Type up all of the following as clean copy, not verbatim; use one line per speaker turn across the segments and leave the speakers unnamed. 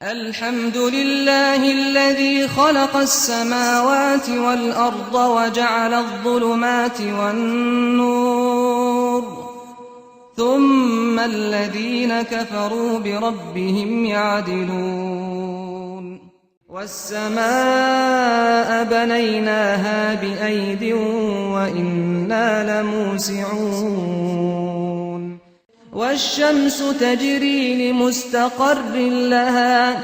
الحمد لله الذي خلق السماوات والأرض وجعل الظلمات والنور ثم الذين كفروا بربهم يعدلون والسماء بنيناها بأيد وإنا لموسعون والشمس تجري لمستقر لها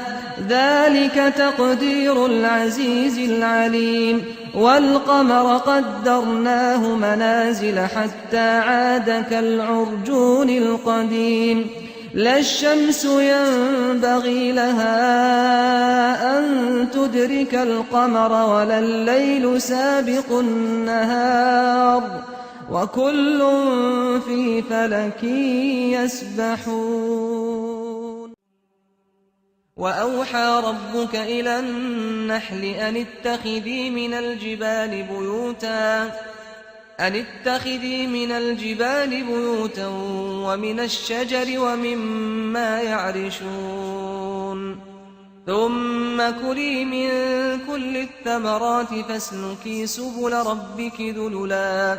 ذلك تقدير العزيز العليم والقمر قدرناه منازل حتى عاد كالعرجون القديم لا الشمس ينبغي لها أن تدرك القمر ولا الليل سابق النهار وكل في فلك يسبحون وأوحى ربك إلى النحل أن اتخذي من الجبال بيوتا ومن الشجر ومما يعرشون ثم كلي من كل الثمرات فاسلكي سبل ربك ذللا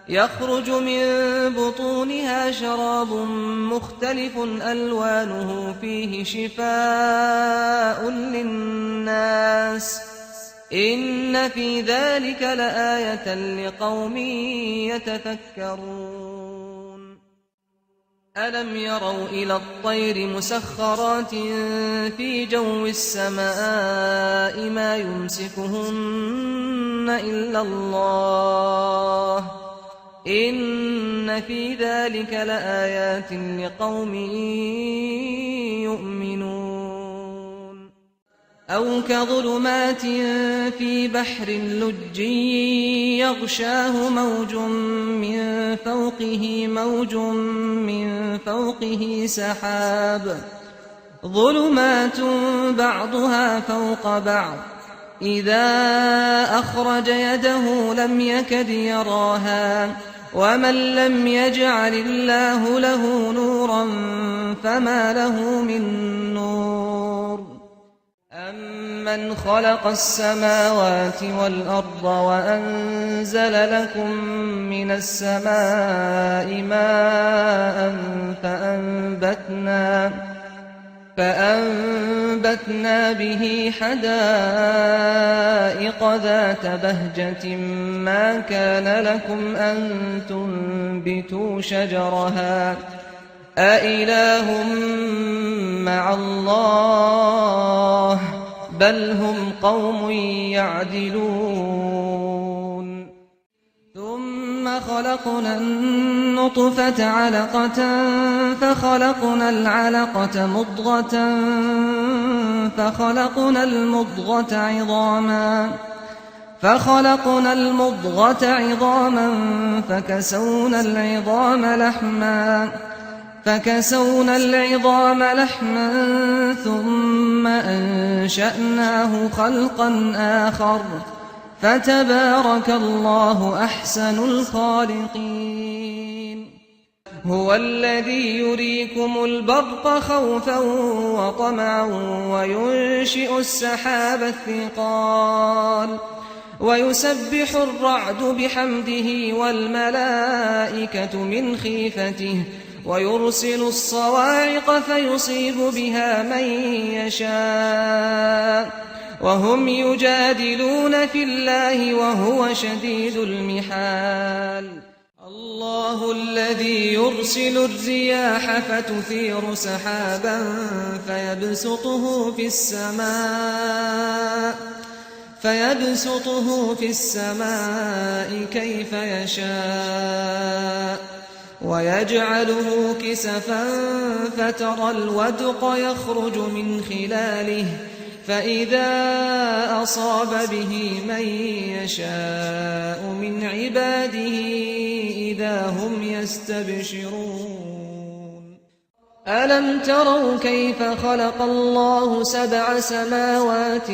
يخرج من بطونها شراب مختلف ألوانه فيه شفاء للناس إن في ذلك لآية لقوم يتفكرون ألم يروا إلى الطير مسخرات في جو السماء ما يمسكهن إلا الله إن في ذلك لآيات لقوم يؤمنون أو كظلمات في بحر لجي يغشاه موج من فوقه سحاب ظلمات بعضها فوق بعض إذا أخرج يده لم يكد يراها ومن لم يجعل الله له نورا فما له من نور أمن خلق السماوات والأرض وأنزل لكم من السماء ماء فأنبتنا به حدائق ذات بهجة ما كان لكم أن تنبتوا شجرها أإله مع الله بل هم قوم يعدلون ثم خلقنا النطفة علقة فخلقنا العلقة مضغة فخلقنا المضغة عظاما فكسونا العظام لحما ثم أنشأناه خلقا آخر فتبارك الله أحسن الخالقين هو الذي يريكم البرق خوفا وطمعا وينشئ السحاب الثقال ويسبح الرعد بحمده والملائكة من خيفته ويرسل الصواعق فيصيب بها من يشاء وهم يجادلون في الله وهو شديد المحال الله الذي يرسل الرياح فتثير سحابا فيبسطه في السماء كيف يشاء ويجعله كسفا فترى الودق يخرج من خلاله فإذا أصاب به من يشاء من عباده إذا هم يستبشرون ألم تروا كيف خلق الله 7 سماوات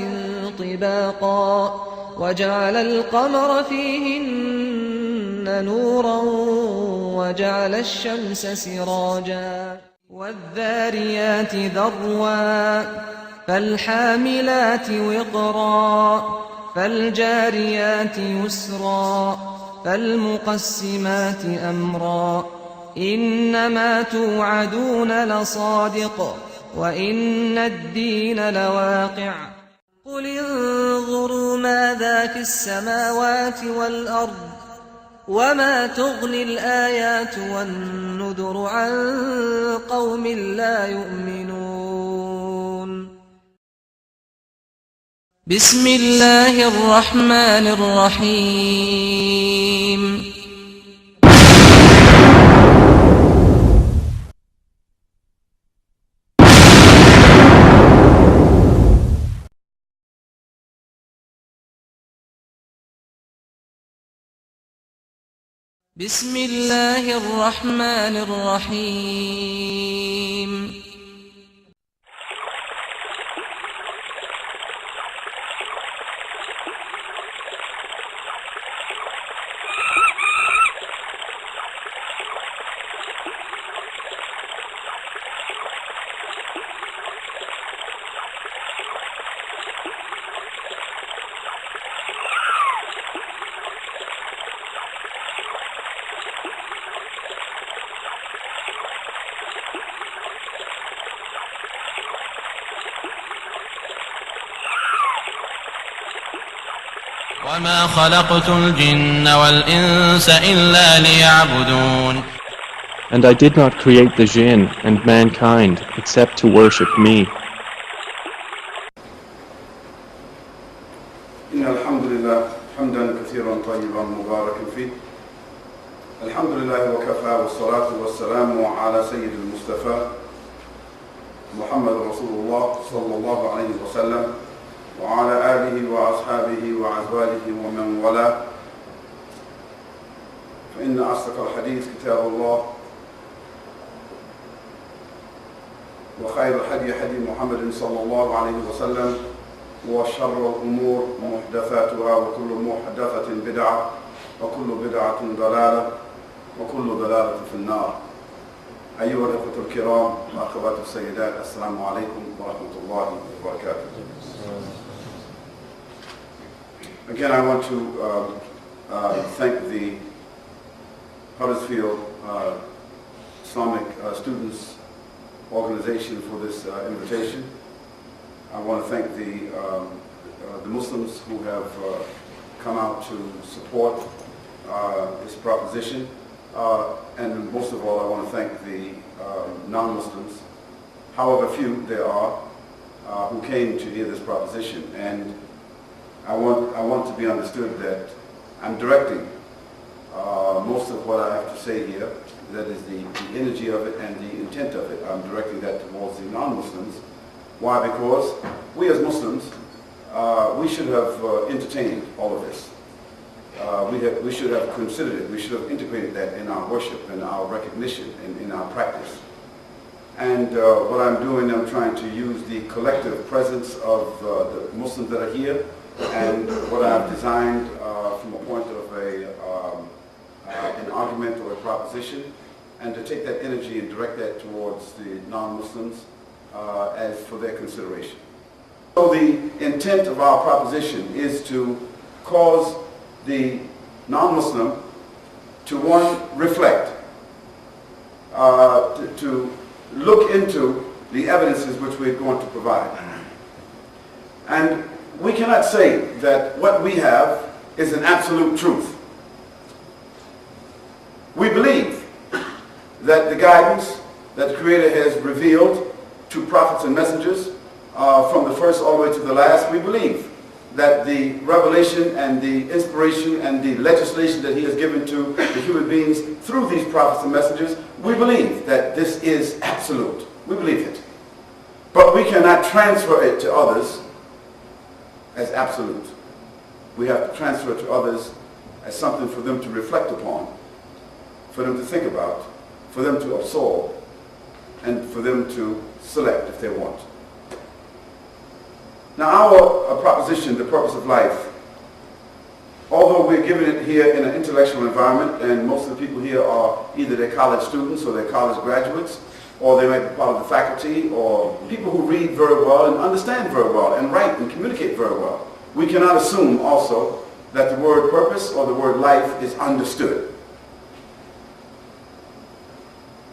طباقا وجعل القمر فيهن نورا وجعل الشمس سراجا والذاريات ذروا فالحاملات وقرا فالجاريات يسرا فالمقسمات أمرا إنما توعدون لصادق وإن الدين لواقع قل انظروا ماذا في السماوات والأرض وما تغني الآيات والنذر عن قوم لا يؤمنون بسم الله الرحمن الرحيم بسم الله الرحمن الرحيم
وما خلقت الجن والإنس إلا ليعبدون.
And I did not create the jinn and mankind except to worship me.
إن الحمد لله حمدا كثيرا طيبا مباركا فيه. الحمد لله وكفى والصلاة والسلام على سيد المصطفى محمد رسول الله صلى الله عليه وسلم وعلى آله وأصحابه وأزواجه ومن والاه. فإن أصدق الحديث كتاب الله وخير الهدي هدي محمد صلى الله عليه وسلم وشر الأمور محدثاتها وكل محدثة بدعة وكل بدعة ضلالة وكل ضلالة في النار. أيها الأخوة الكرام وأخوات السيدات، السلام عليكم ورحمة الله وبركاته. Again, I want to thank the Huddersfield Islamic Students Organization for this invitation. I want to thank the Muslims who have come out to support this proposition. And most of all, I want to thank the non-Muslims, however few there are, who came to hear this proposition. And I want to be understood that I'm directing most of what I have to say here, that is the energy of it and the intent of it. I'm directing that towards the non-Muslims. Why? Because we as Muslims, we should have entertained all of this. We should have considered it. We should have integrated that in our worship, in our recognition, in our practice. And what I'm doing, I'm trying to use the collective presence of the Muslims that are here, and what I've designed from a point of an argument or a proposition, and to take that energy and direct that towards the non-Muslims as for their consideration. So the intent of our proposition is to cause the non-Muslim to, one, reflect, to look into the evidences which we're going to provide. And we cannot say that what we have is an absolute truth. We believe that the guidance that the Creator has revealed to prophets and messengers from the first all the way to the last, we believe that the revelation and the inspiration and the legislation that He has given to the human beings through these prophets and messengers, we believe that this is absolute. We believe it. But we cannot transfer it to others as absolute. We have to transfer it to others as something for them to reflect upon, for them to think about, for them to absorb, and for them to select if they want. Now our proposition, the purpose of life, although we're giving it here in an intellectual environment, and most of the people here are either they're college students or they're college graduates, or they might be part of the faculty, or people who read very well and understand very well and write and communicate very well. We cannot assume also that the word purpose or the word life is understood.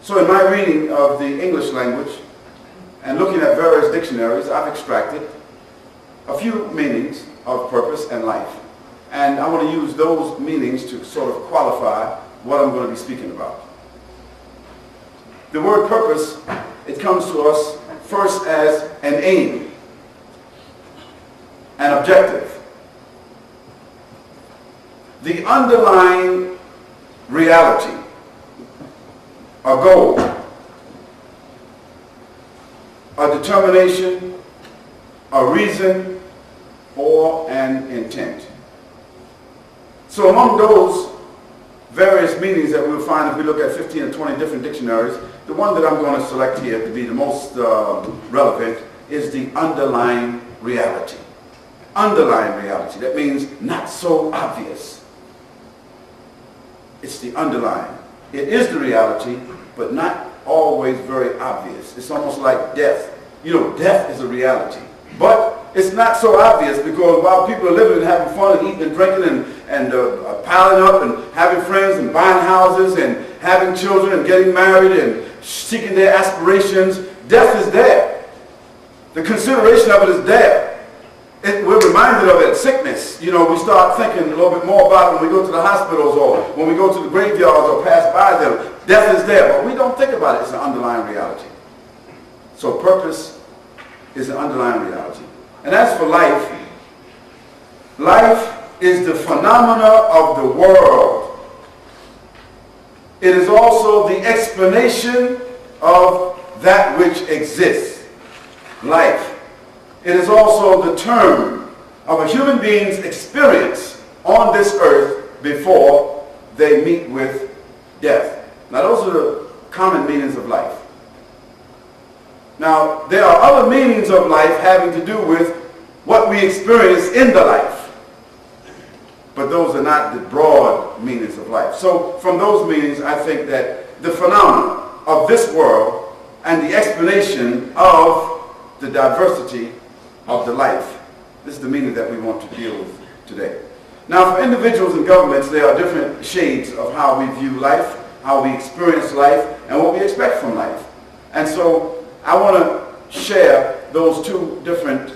So in my reading of the English language and looking at various dictionaries, I've extracted a few meanings of purpose and life. And I want to use those meanings to sort of qualify what I'm going to be speaking about. The word purpose, it comes to us first as an aim, an objective. The underlying reality, a goal, a determination, a reason, or an intent. So among those various meanings that we'll find if we look at 15 or 20 different dictionaries, the one that I'm going to select here to be the most relevant is the underlying reality. Underlying reality. That means not so obvious. It's the underlying. It is the reality, but not always very obvious. It's almost like death. You know, death is a reality. But it's not so obvious, because while people are living and having fun and eating and drinking and piling up and having friends and buying houses and having children and getting married and seeking their aspirations, death is there. The consideration of it is there. We're reminded of it. Sickness, you know, we start thinking a little bit more about it when we go to the hospitals or when we go to the graveyards or pass by them. Death is there, but we don't think about it. It's an underlying reality. So purpose is an underlying reality. And as for life, life is the phenomena of the world. It is also the explanation of that which exists. Life. It is also the term of a human being's experience on this earth before they meet with death. Now those are the common meanings of life. Now there are other meanings of life having to do with what we experience in the life. But those are not the broad meanings of life. So from those meanings, I think that the phenomena of this world and the explanation of the diversity of the life, this is the meaning that we want to deal with today. Now for individuals and governments, there are different shades of how we view life, how we experience life, and what we expect from life. And so I want to share those two different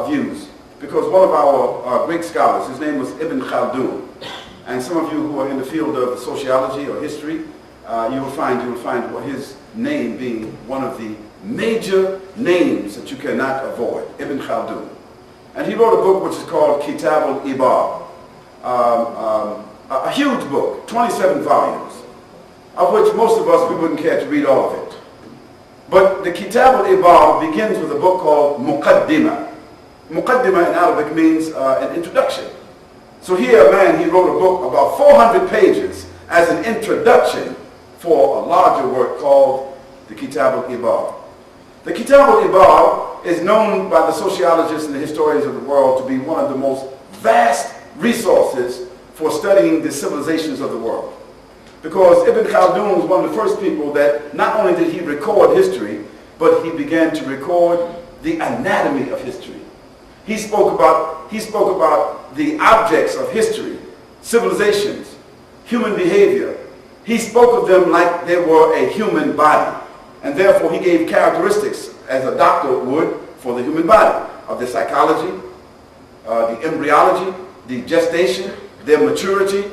views, because one of our great scholars, his name was Ibn Khaldun, and some of you who are in the field of sociology or history, you will find his name being one of the major names that you cannot avoid, Ibn Khaldun. And he wrote a book which is called Kitab al-Ibar, a huge book, 27 volumes, of which most of us, we wouldn't care to read all of it. But the Kitab al-Ibar begins with a book called Muqaddimah. Muqaddimah in Arabic means an introduction. So here a man, he wrote a book about 400 pages as an introduction for a larger work called the Kitab al-Ibar. The Kitab al-Ibar is known by the sociologists and the historians of the world to be one of the most vast resources for studying the civilizations of the world. Because Ibn Khaldun was one of the first people that not only did he record history, but he began to record the anatomy of history. He spoke about the objects of history, civilizations, human behavior. He spoke of them like they were a human body. And therefore he gave characteristics, as a doctor would, for the human body, of the psychology, the embryology, the gestation, their maturity,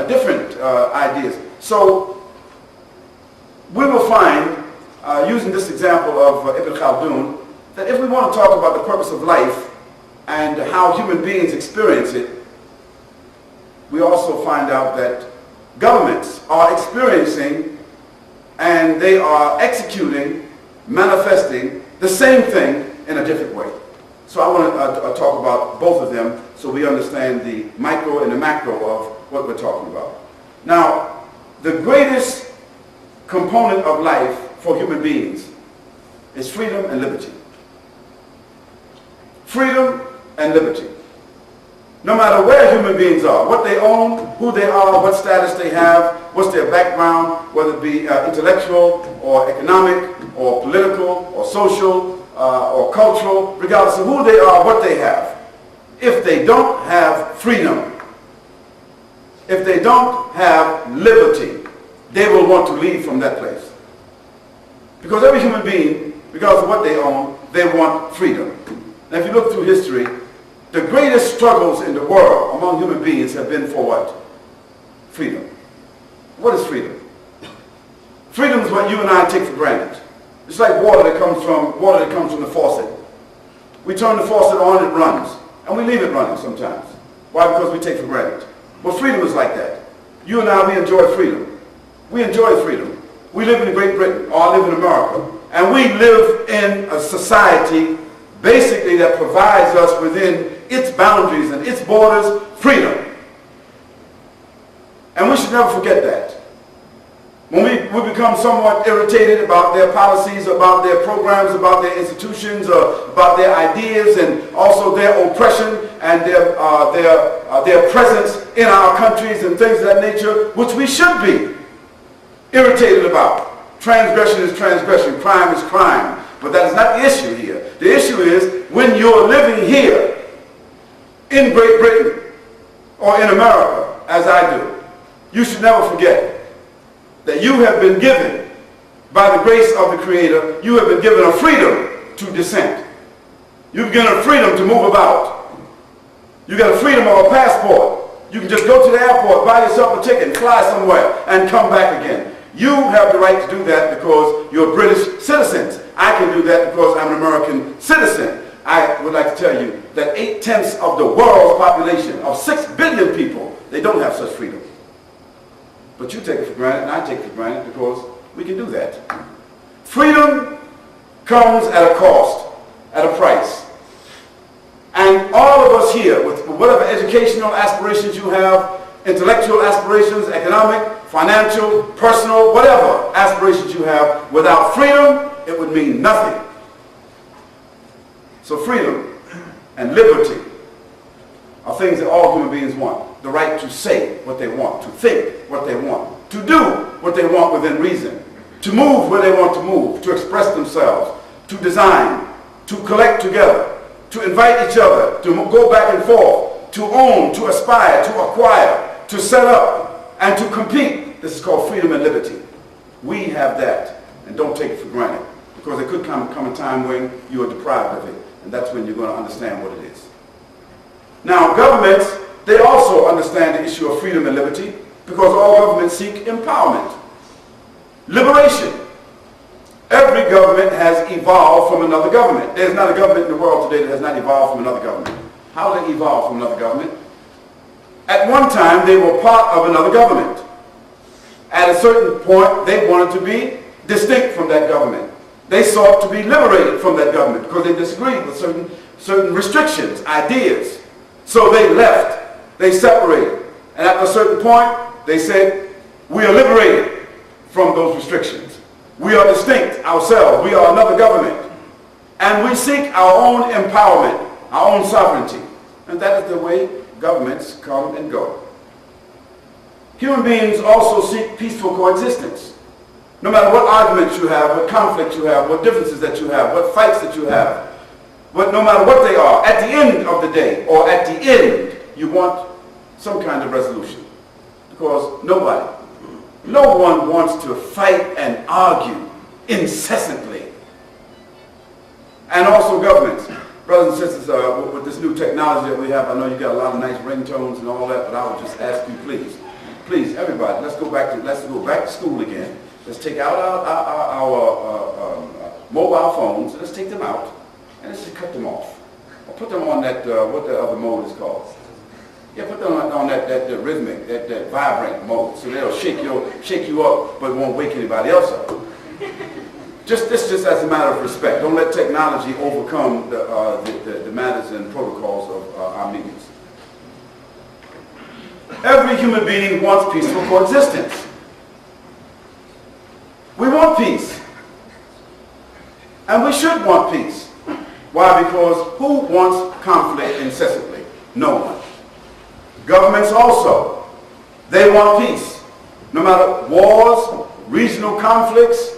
different ideas. So we will find, using this example of Ibn Khaldun, that if we want to talk about the purpose of life and how human beings experience it, we also find out that governments are experiencing and they are executing, manifesting the same thing in a different way. So I want to talk about both of them so we understand the micro and the macro of what we're talking about. Now, the greatest component of life for human beings is freedom and liberty. Freedom and liberty. No matter where human beings are, what they own, who they are, what status they have, what's their background, whether it be intellectual or economic or political or social or cultural, regardless of who they are, what they have. If they don't have freedom, if they don't have liberty, they will want to leave from that place. Because every human being, regardless of what they own, they want freedom. Now if you look through history, the greatest struggles in the world among human beings have been for what? Freedom. What is freedom? Freedom is what you and I take for granted. It's like water that comes from the faucet. We turn the faucet on, it runs. And we leave it running sometimes. Why? Because we take for granted. Well, freedom is like that. You and I, we enjoy freedom. We enjoy freedom. We live in Great Britain, or I live in America. And we live in a society basically that provides us within its boundaries and its borders freedom. And we should never forget that. When we become somewhat irritated about their policies, about their programs, about their institutions, about their ideas, and also their oppression and their presence in our countries and things of that nature, which we should be irritated about. Transgression is transgression, crime is crime. But that is not the issue here. The issue is when you're living here in Great Britain or in America, as I do, you should never forget that you have been given, by the grace of the Creator, you have been given a freedom to dissent. You've been given a freedom to move about. You got a freedom of a passport. You can just go to the airport, buy yourself a ticket, fly somewhere, and come back again. You have the right to do that because you're British citizens. I can do that because I'm an American citizen. I would like to tell you that 8/10 of the world's population of 6 billion people, they don't have such freedom. But you take it for granted and I take it for granted because we can do that. Freedom comes at a cost, at a price. And all of us here, with whatever educational aspirations you have, intellectual aspirations, economic, financial, personal, whatever aspirations you have, without freedom, it would mean nothing. So freedom and liberty are things that all human beings want. The right to say what they want, to think what they want, to do what they want within reason, to move where they want to move, to express themselves, to design, to collect together, to invite each other, to go back and forth, to own, to aspire, to acquire, to set up, and to compete. This is called freedom and liberty. We have that, and don't take it for granted, because there could come a time when you are deprived of it, and that's when you're going to understand what it is. Now, governments, they also understand the issue of freedom and liberty, because all governments seek empowerment, liberation. Every government has evolved from another government. There's not a government in the world today that has not evolved from another government. How did they evolve from another government? At one time, they were part of another government. At a certain point, they wanted to be distinct from that government. They sought to be liberated from that government because they disagreed with certain restrictions, ideas. So they left. They separated. And at a certain point, they said, we are liberated from those restrictions. We are distinct ourselves. We are another government. And we seek our own empowerment, our own sovereignty. And that is the way governments come and go. Human beings also seek peaceful coexistence. No matter what arguments you have, what conflicts you have, what differences that you have, what fights that you have, but no matter what they are, at the end of the day, or at the end, you want some kind of resolution. Because no one wants to fight and argue incessantly. And also governments. Brothers and sisters, with this new technology that we have, I know you got a lot of nice ringtones and all that, but I would just ask you, please, everybody, let's go back to school again. Let's take out our mobile phones, let's take them out, and let's just cut them off. Or put them on that, what the other mode is called. Yeah, put them on that rhythmic, that vibrant mode, so they'll shake you up, but won't wake anybody else up. This just as a matter of respect. Don't let technology overcome the manners and protocols of our meetings. Every human being wants peaceful coexistence. We want peace. And we should want peace. Why? Because who wants conflict incessantly? No one. Governments also, they want peace. No matter wars, regional conflicts,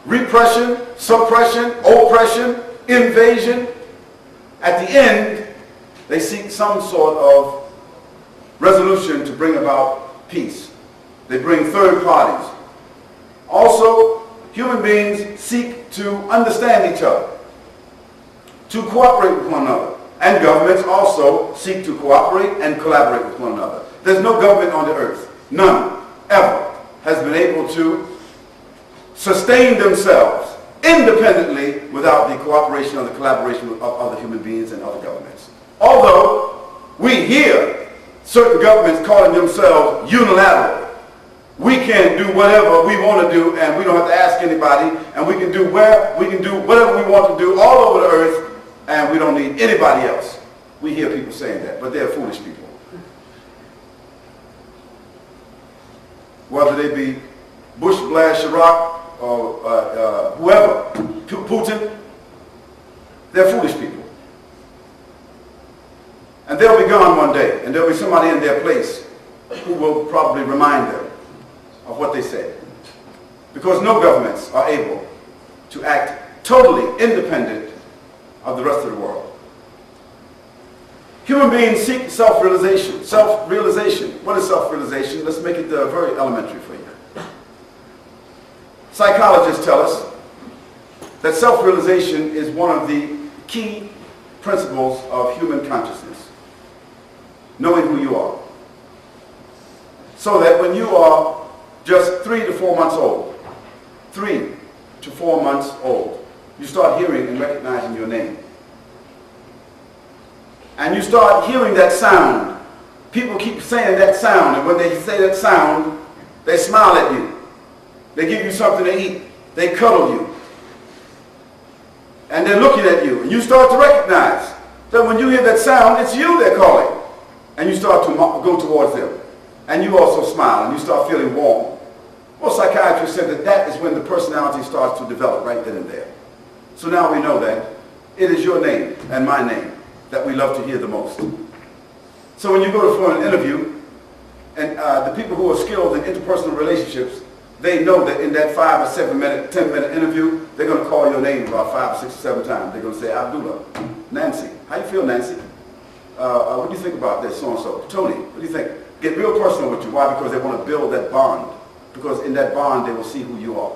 repression, suppression, oppression, invasion, at the end, they seek some sort of resolution to bring about peace. They bring third parties. Also, human beings seek to understand each other, to cooperate with one another. And governments also seek to cooperate and collaborate with one another. There's no government on the earth, none, ever, has been able to sustain themselves independently without the cooperation or the collaboration of other human beings and other governments. Although we hear certain governments calling themselves unilateral. We can do whatever we want to do, and we don't have to ask anybody, and we can do whatever we want to do all over the earth, and we don't need anybody else. We hear people saying that, but they're foolish people. Whether they be Bush, Blair, Chirac, or whoever, Putin, they're foolish people. And they'll be gone one day, and there'll be somebody in their place who will probably remind them of what they said. Because no governments are able to act totally independent of the rest of the world. Human beings seek self-realization. Self-realization. What is self-realization? Let's make it very elementary for you. Psychologists tell us that self-realization is one of the key principles of human consciousness. Knowing who you are. So that when you are just 3 to 4 months old, 3 to 4 months old, you start hearing and recognizing your name. And you start hearing that sound. People keep saying that sound, and when they say that sound, they smile at you. They give you something to eat. They cuddle you. And they're looking at you. And you start to recognize that when you hear that sound, it's you they're calling. And you start to go towards them. And you also smile, and you start feeling warm. Well, psychiatrists said that that is when the personality starts to develop right then and there. So now we know that it is your name and my name that we love to hear the most. So when you go for an interview, and the people who are skilled in interpersonal relationships, they know that in that 5 or 7 minute, 10-minute interview, they're going to call your name about 5 or 6 or 7 times. They're going to say, Abdullah, Nancy, how you feel, Nancy? What do you think about this, so-and-so? Tony, what do you think? Get real personal with you. Why? Because they want to build that bond. Because in that bond, they will see who you are.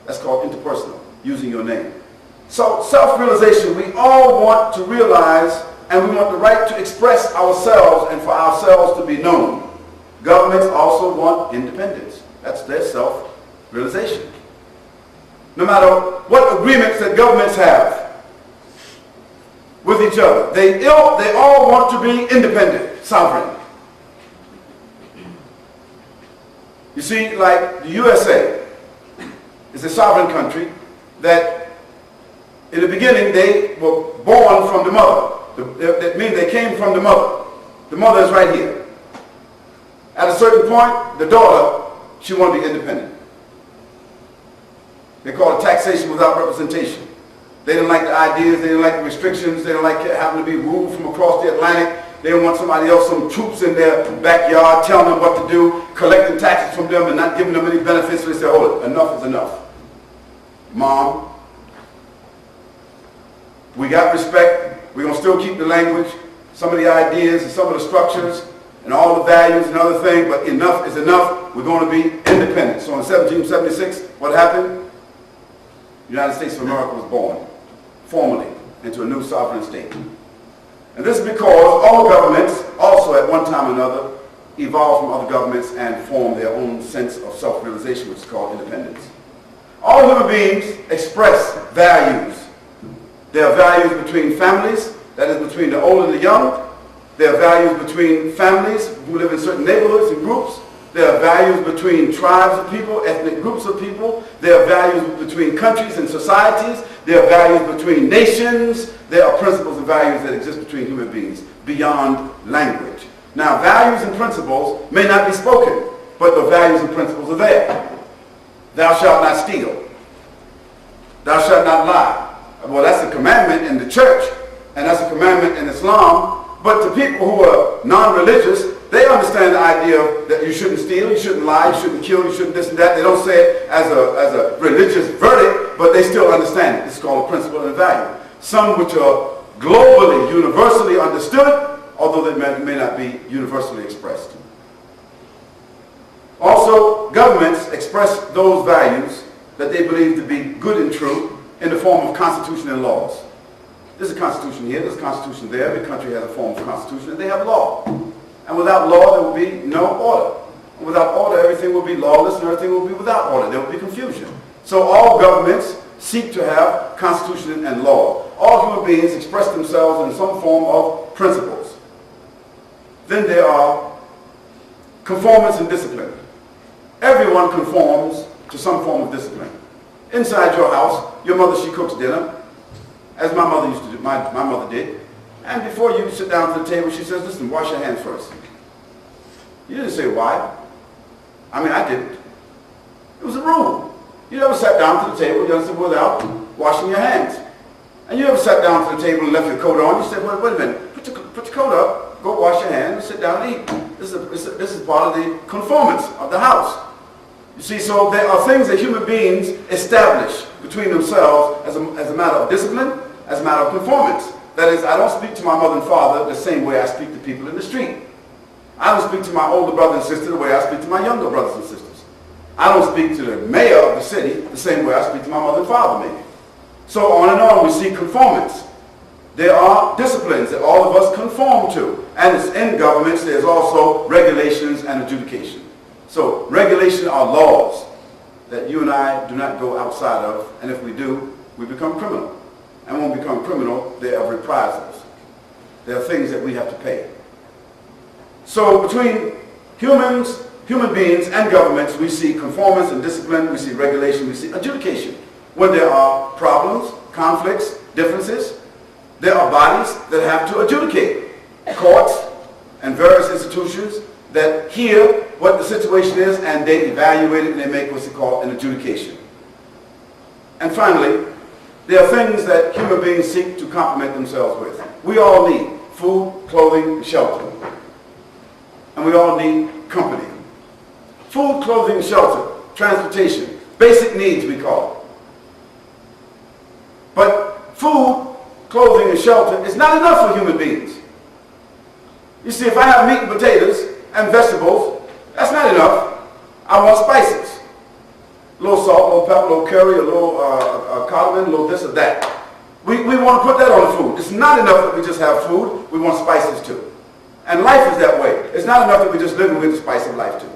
That's called interpersonal, using your name. So self-realization, we all want to realize, and we want the right to express ourselves and for ourselves to be known. Governments also want independence. That's their self-realization. No matter what agreements that governments have with each other, they all want to be independent, sovereign. You see, like the USA is a sovereign country that in the beginning they were born from the mother. That means they came from the mother. The mother is right here. At a certain point, the daughter, she wanted to be independent. They call it taxation without representation. They didn't like the ideas, they didn't like the restrictions, they didn't like having to be ruled from across the Atlantic. They didn't want somebody else, some troops in their backyard telling them what to do, collecting taxes from them and not giving them any benefits. So they said, hold it, enough is enough. Mom, we got respect, we're going to still keep the language, some of the ideas and some of the structures and all the values and other things, but enough is enough. We're going to be independent. So in 1776, what happened? The United States of America was born, formally, into a new sovereign state. And this is because all governments also at one time or another evolved from other governments and formed their own sense of self-realization, which is called independence. All human beings express values. There are values between families, that is between the old and the young. There are values between families who live in certain neighborhoods and groups. There are values between tribes of people, ethnic groups of people. There are values between countries and societies. There are values between nations. There are principles and values that exist between human beings beyond language. Now, values and principles may not be spoken, but the values and principles are there. Thou shalt not steal. Thou shalt not lie. Well, that's a commandment in the church, and that's a commandment in Islam, But to people who are non-religious, they understand the idea that you shouldn't steal, you shouldn't lie, you shouldn't kill, you shouldn't this and that. They don't say it as a religious verdict, but they still understand it. It's called a principle and a value. Some which are globally, universally understood, although they may not be universally expressed. Also, governments express those values that they believe to be good and true in the form of constitution and laws. There's a constitution here, there's a constitution there. Every country has a form of constitution, and they have law. And without law, there will be no order. And without order, everything will be lawless, and everything will be without order. There will be confusion. So all governments seek to have constitution and law. All human beings express themselves in some form of principles. Then there are conformance and discipline. Everyone conforms to some form of discipline. Inside your house, your mother, she cooks dinner, as my mother used to do, my mother did. And before you sit down to the table, she says, listen, wash your hands first. You didn't say why. I mean, I didn't. It was a rule. You never sat down to the table, you understand, without washing your hands. And you ever sat down to the table and left your coat on, you said, wait a minute, put your coat up, go wash your hands, and sit down and eat. This is part of the conformance of the house. You see, so there are things that human beings establish between themselves as a matter of discipline, as a matter of conformance. That is, I don't speak to my mother and father the same way I speak to people in the street. I don't speak to my older brother and sister the way I speak to my younger brothers and sisters. I don't speak to the mayor of the city the same way I speak to my mother and father, maybe. So on and on, we see conformance. There are disciplines that all of us conform to. And in governments, there's also regulations and adjudication. So regulation are laws that you and I do not go outside of, and if we do, we become criminal. And when we become criminal, there are reprisals. There are things that we have to pay. So between human beings and governments, we see conformance and discipline, we see regulation, we see adjudication. When there are problems, conflicts, differences, there are bodies that have to adjudicate. Courts and various institutions that hear what the situation is and they evaluate it and they make what's called an adjudication. And finally, there are things that human beings seek to complement themselves with. We all need food, clothing, and shelter. And we all need company. Food, clothing, shelter, transportation, basic needs we call it. But food, clothing, and shelter is not enough for human beings. You see, if I have meat and potatoes and vegetables, that's not enough. I want spices. A little salt, a little pepper, a little curry, a little cardamom, a little this or that. We want to put that on the food. It's not enough that we just have food. We want spices too. And life is that way. It's not enough that we just live with the spice of life too.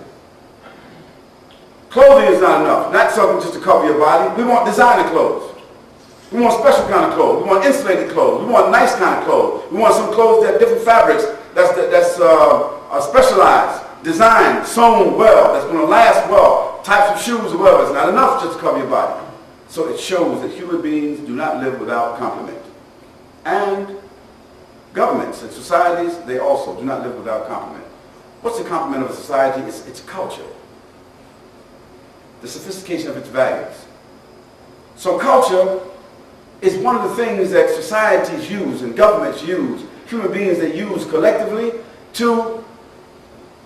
Clothing is not enough. Not something just to cover your body. We want designer clothes. We want special kind of clothes. We want insulated clothes. We want nice kind of clothes. We want some clothes that have different fabrics that's specialized, designed, sewn well, that's going to last well, types of shoes well. It's not enough just to cover your body. So it shows that human beings do not live without complement. And governments and societies, they also do not live without complement. What's the complement of a society? It's its culture, the sophistication of its values. So culture is one of the things that societies use and governments use, human beings that use collectively to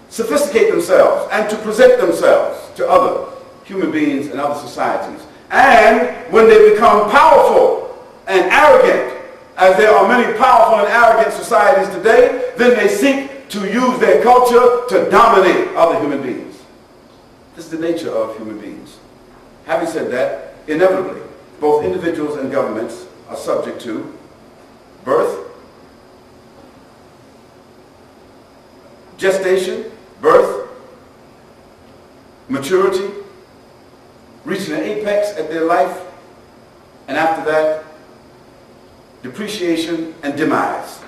sophisticate themselves and to present themselves to other human beings and other societies. And when they become powerful and arrogant, as there are many powerful and arrogant societies today, then they seek to use their culture to dominate other human beings. This is the nature of human beings. Having said that, inevitably, both individuals and governments are subject to birth, gestation, birth, maturity, reaching an apex at their life, and after that, depreciation and demise.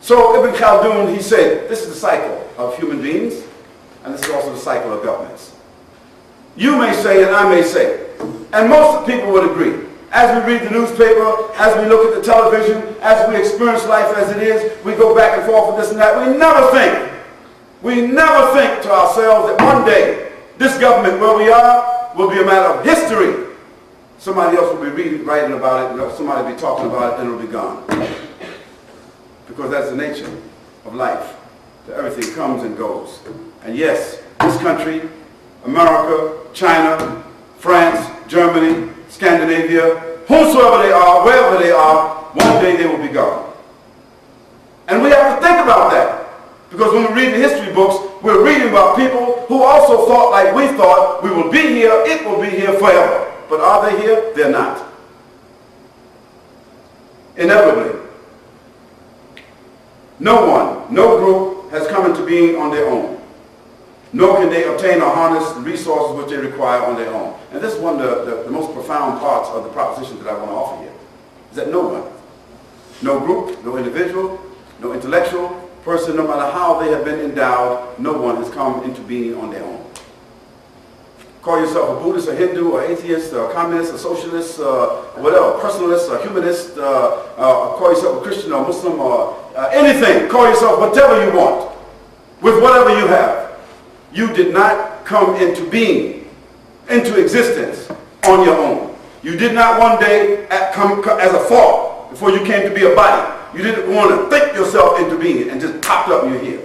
So Ibn Khaldun, he said, this is the cycle of human beings, and this is also the cycle of governments. You may say, and I may say, and most people would agree, as we read the newspaper, as we look at the television, as we experience life as it is, we go back and forth with this and that, we never think to ourselves that one day, this government where we are will be a matter of history. Somebody else will be writing about it, somebody will be talking about it, and it will be gone. Because that's the nature of life, that everything comes and goes. And yes, this country, America, China, France, Germany, Scandinavia, whosoever they are, wherever they are, one day they will be gone. And we have to think about that. Because when we read the history books, we're reading about people who also thought like we thought, we will be here, it will be here forever. But are they here? They're not. Inevitably. No one, no group has come into being on their own. Nor can they obtain or harness the resources which they require on their own. And this is one of the most profound parts of the proposition that I want to offer here. Is that no one, no group, no individual, no intellectual person, no matter how they have been endowed, no one has come into being on their own. Call yourself a Buddhist, a Hindu, or atheist, or a communist, a socialist, whatever, personalist, a humanist, call yourself a Christian or Muslim, or anything. Call yourself whatever you want, with whatever you have. You did not come into being, into existence on your own. You did not one day come as a thought before you came to be a body. You didn't want to think yourself into being and just popped up and you're here.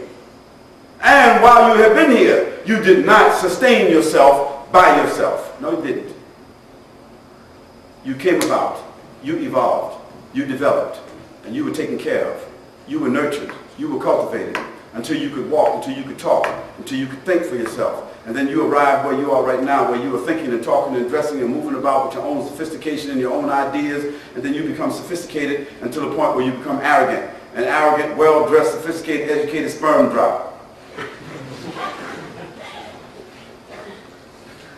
And while you have been here, you did not sustain yourself by yourself. No, you didn't. You came about. You evolved. You developed. And you were taken care of. You were nurtured. You were cultivated until you could walk, until you could talk, until you could think for yourself. And then you arrived where you are right now, where you are thinking and talking and dressing and moving about with your own sophistication and your own ideas. And then you become sophisticated until the point where you become arrogant. An arrogant, well-dressed, sophisticated, educated sperm drop.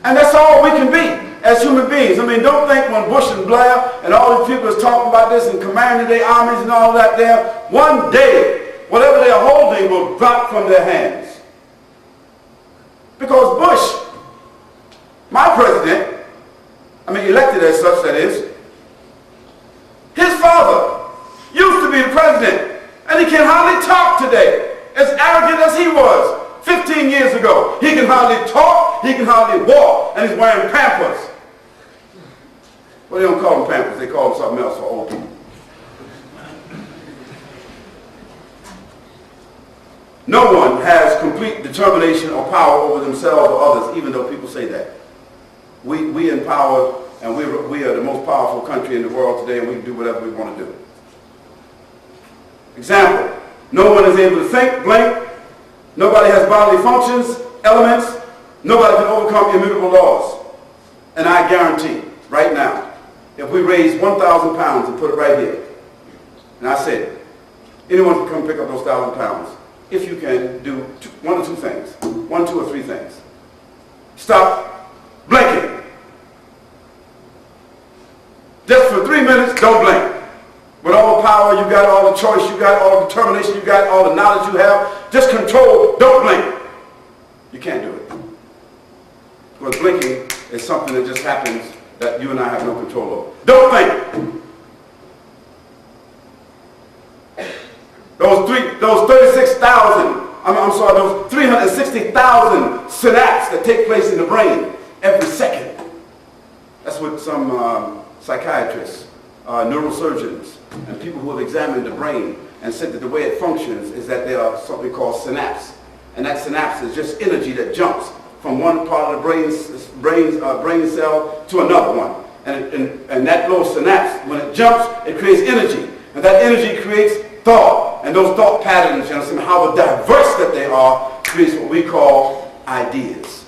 And that's all we can be as human beings. I mean, don't think when Bush and Blair and all these people is talking about this and commanding their armies and all that there, one day, whatever they are holding will drop from their hands. Because Bush, my president, I mean elected as such, that is, his father used to be the president, and he can hardly talk today, as arrogant as he was 15 years ago. He can hardly talk, he can hardly walk, and he's wearing Pampers. Well, they don't call them Pampers, they call them something else for old people. No one has complete determination or power over themselves or others, even though people say that. We in power, and we are the most powerful country in the world today, and we can do whatever we want to do. Example, no one is able to think, blink, nobody has bodily functions, elements, nobody can overcome immutable laws. And I guarantee, right now, if we raise 1,000 pounds and put it right here, and I said, anyone can come pick up those 1,000 pounds, if you can do one or two things, one, two, or three things. Stop blinking. Just for 3 minutes, don't blink. With all the power you got, all the choice you got, all the determination you got, all the knowledge you have, just control, don't blink. You can't do it. Because blinking is something that just happens that you and I have no control over. Don't think. Those 36,000, those 360,000 synapses that take place in the brain every second. That's what some psychiatrists, neurosurgeons, and people who have examined the brain and said that the way it functions is that there are something called synapse. And that synapse is just energy that jumps from one part of the brain cell to another one. And that little synapse, when it jumps, it creates energy. And that energy creates thought. And those thought patterns, you understand how diverse that they are, creates what we call ideas,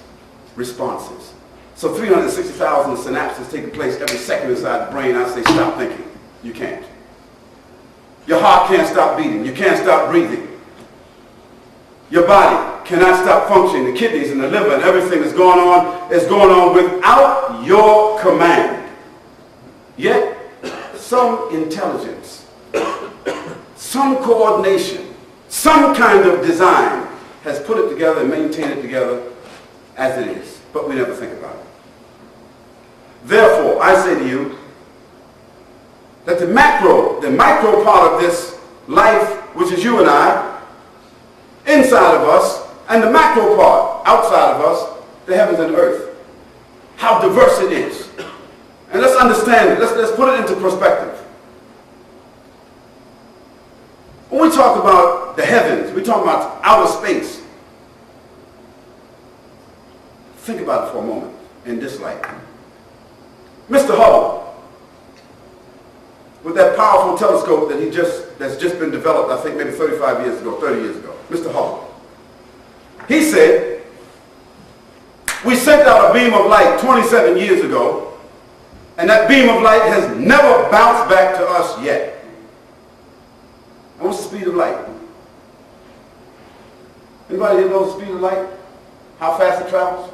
responses. So 360,000 synapses taking place every second inside the brain. I say stop thinking. You can't. Your heart can't stop beating. You can't stop breathing. Your body cannot stop functioning. The kidneys and the liver and everything that's going on is going on without your command. Yet, some intelligence, some coordination, some kind of design has put it together and maintained it together as it is. But we never think about it. Therefore, I say to you that the micro part of this life, which is you and I, inside of us, and the macro part, outside of us, the heavens and earth, how diverse it is. And let's understand it. Let's put it into perspective. When we talk about about the heavens. We're talking about outer space. Think about it for a moment in this light. Mr. Hubble, with that powerful telescope that's just been developed, I think maybe 35 years ago, 30 years ago, Mr. Hubble, he said, we sent out a beam of light 27 years ago, and that beam of light has never bounced back to us yet. And what's the speed of light? Anybody here know the speed of light? How fast it travels?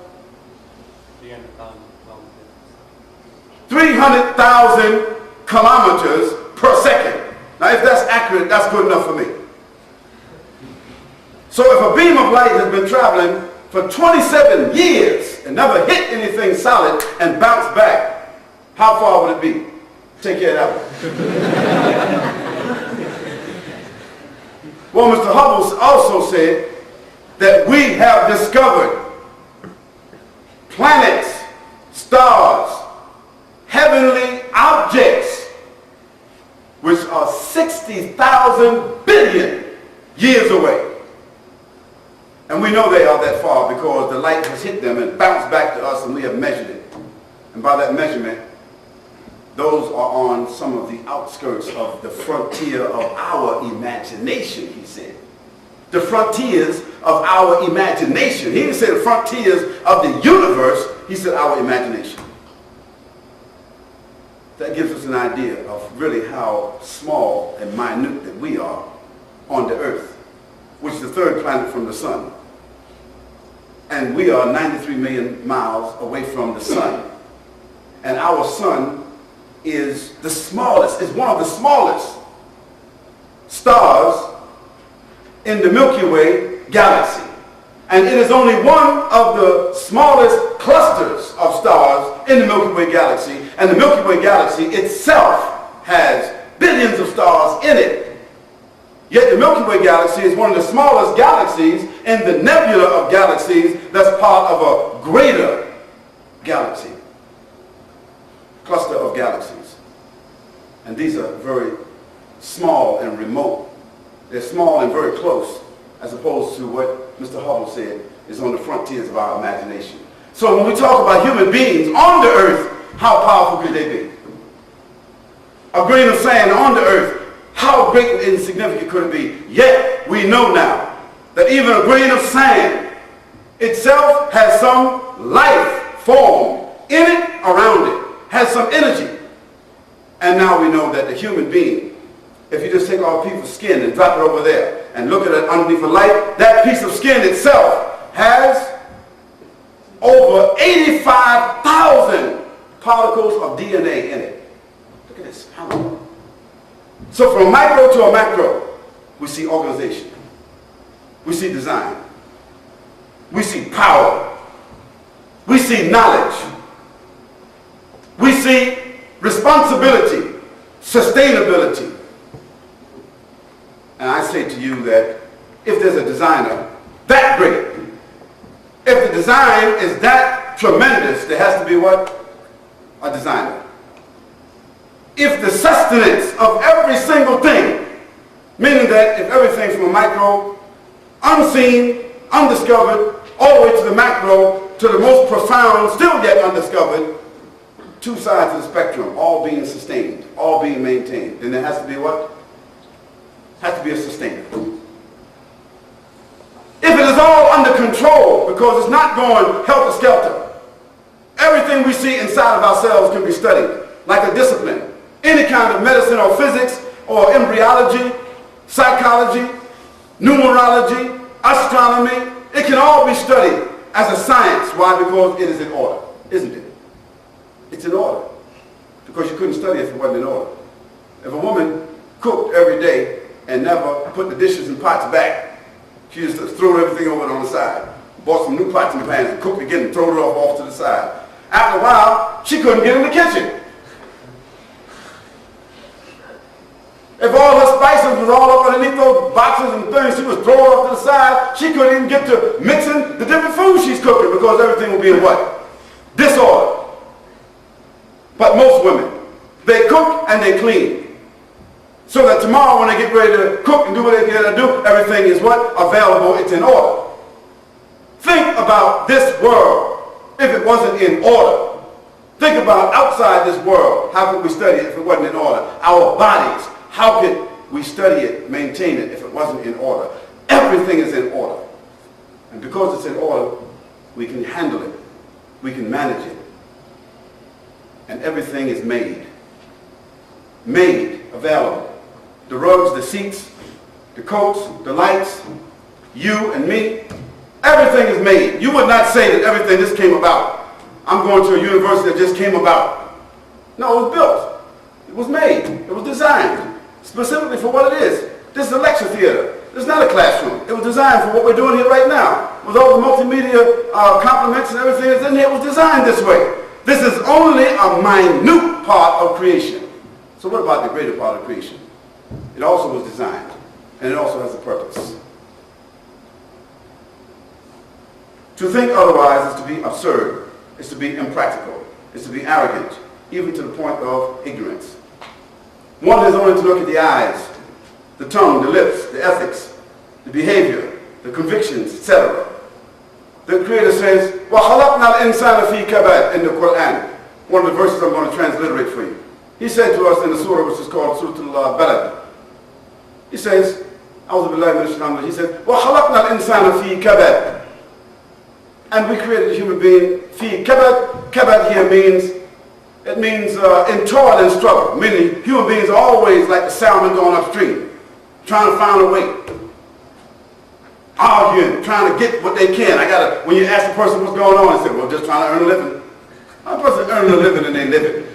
300,000 kilometers per second. Now, if that's accurate, that's good enough for me. So if a beam of light has been traveling for 27 years and never hit anything solid and bounced back, how far would it be? Take care of that one. Well, Mr. Hubble also said that we have discovered planets, stars, heavenly objects, which are 60,000 billion years away. And we know they are that far because the light has hit them and bounced back to us, and we have measured it. And by that measurement, those are on some of the outskirts of the frontier of our imagination, he said. The frontiers of our imagination. He didn't say the frontiers of the universe, he said our imagination. That gives us an idea of really how small and minute that we are on the earth, which is the third planet from the sun. And we are 93 million miles away from the sun. And our sun is the smallest, is one of the smallest stars in the Milky Way galaxy. And it is only one of the smallest clusters of stars in the Milky Way galaxy. And the Milky Way galaxy itself has billions of stars in it. Yet the Milky Way galaxy is one of the smallest galaxies in the nebula of galaxies that's part of a greater galaxy, cluster of galaxies. And these are very small and remote. They're small and very close, as opposed to what Mr. Hubble said is on the frontiers of our imagination. So when we talk about human beings on the earth, how powerful could they be? A grain of sand on the earth, how great and insignificant could it be? Yet we know now that even a grain of sand itself has some life form in it, around it, has some energy. And now we know that the human being, if you just take our piece of skin and drop it over there and look at it underneath a light, that piece of skin itself has over 85,000 particles of DNA in it. Look at this. So from micro to a macro, we see organization. We see design. We see power. We see knowledge. We see responsibility, sustainability. And I say to you that if there's a designer that great, if the design is that tremendous, there has to be what? A designer. If the sustenance of every single thing, meaning that if everything from a micro, unseen, undiscovered, all the way to the macro, to the most profound, still yet undiscovered, two sides of the spectrum, all being sustained, all being maintained, then there has to be what? Has to be a sustainer. If it is all under control, because it's not going helter-skelter, everything we see inside of ourselves can be studied, like a discipline. Any kind of medicine or physics or embryology, psychology, numerology, astronomy, it can all be studied as a science. Why? Because it is in order, isn't it? It's in order. Because you couldn't study if it wasn't in order. If a woman cooked every day and never put the dishes and pots back, she just threw everything over on the side. Bought some new pots and pans and cooked again and threw it off to the side. After a while, she couldn't get in the kitchen. If all her spices was all up underneath those boxes and things she was throwing off to the side, she couldn't even get to mixing the different foods she's cooking because everything would be in what? Disorder. But most women, they cook and they clean. So that tomorrow when they get ready to cook and do what they gotta do, everything is what? Available, it's in order. Think about this world if it wasn't in order. Think about outside this world. How could we study it if it wasn't in order? Our bodies, how could we study it, maintain it if it wasn't in order? Everything is in order. And because it's in order, we can handle it. We can manage it. And everything is made. Made available. The rugs, the seats, the coats, the lights, you and me, everything is made. You would not say that everything just came about. I'm going to a university that just came about. No, it was built. It was made. It was designed specifically for what it is. This is a lecture theater. This is not a classroom. It was designed for what we're doing here right now. With all the multimedia complements and everything that's in here, it was designed this way. This is only a minute part of creation. So what about the greater part of creation? It also was designed, and it also has a purpose. To think otherwise is to be absurd, is to be impractical, is to be arrogant, even to the point of ignorance. One has only to look at the eyes, the tongue, the lips, the ethics, the behavior, the convictions, etc. The Creator says, وَخَلَقْنَا الْإِنسَانَ فِي كَبَدٍ in the Quran. One of the verses I'm going to transliterate for you. He said to us in the surah which is called Surah Al-Balad. He says, أعوذ بالله من الشيطان الرجيم. He said, وَخَلَقْنَا الْإِنسَانَ فِي كَبَدٍ. And we created a human being, فِي كَبَدٍ. Kabad here means in toil and struggle. Meaning human beings are always like the salmon going upstream, trying to find a way. Arguing, trying to get what they can. When you ask the person what's going on, they say, well, just trying to earn a living. How a person earning a living and they living?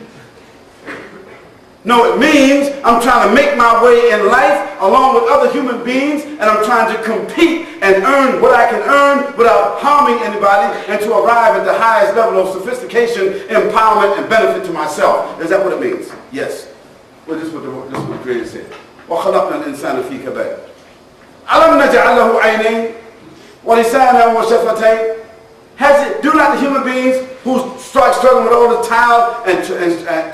No, it means I'm trying to make my way in life along with other human beings, and I'm trying to compete and earn what I can earn without harming anybody, and to arrive at the highest level of sophistication, empowerment, and benefit to myself. Is that what it means? Yes. Well, this is what the Creator said. وَخَلَقْنَا الْإِنسَانَ فِي كَبَدٍ. أَلَمْ نَجْعَل لَهُ عَيْنَيْنِ وَلِسَانًا وَشَفَتَيْنِ. Do not the human beings who start struggling with all the toil and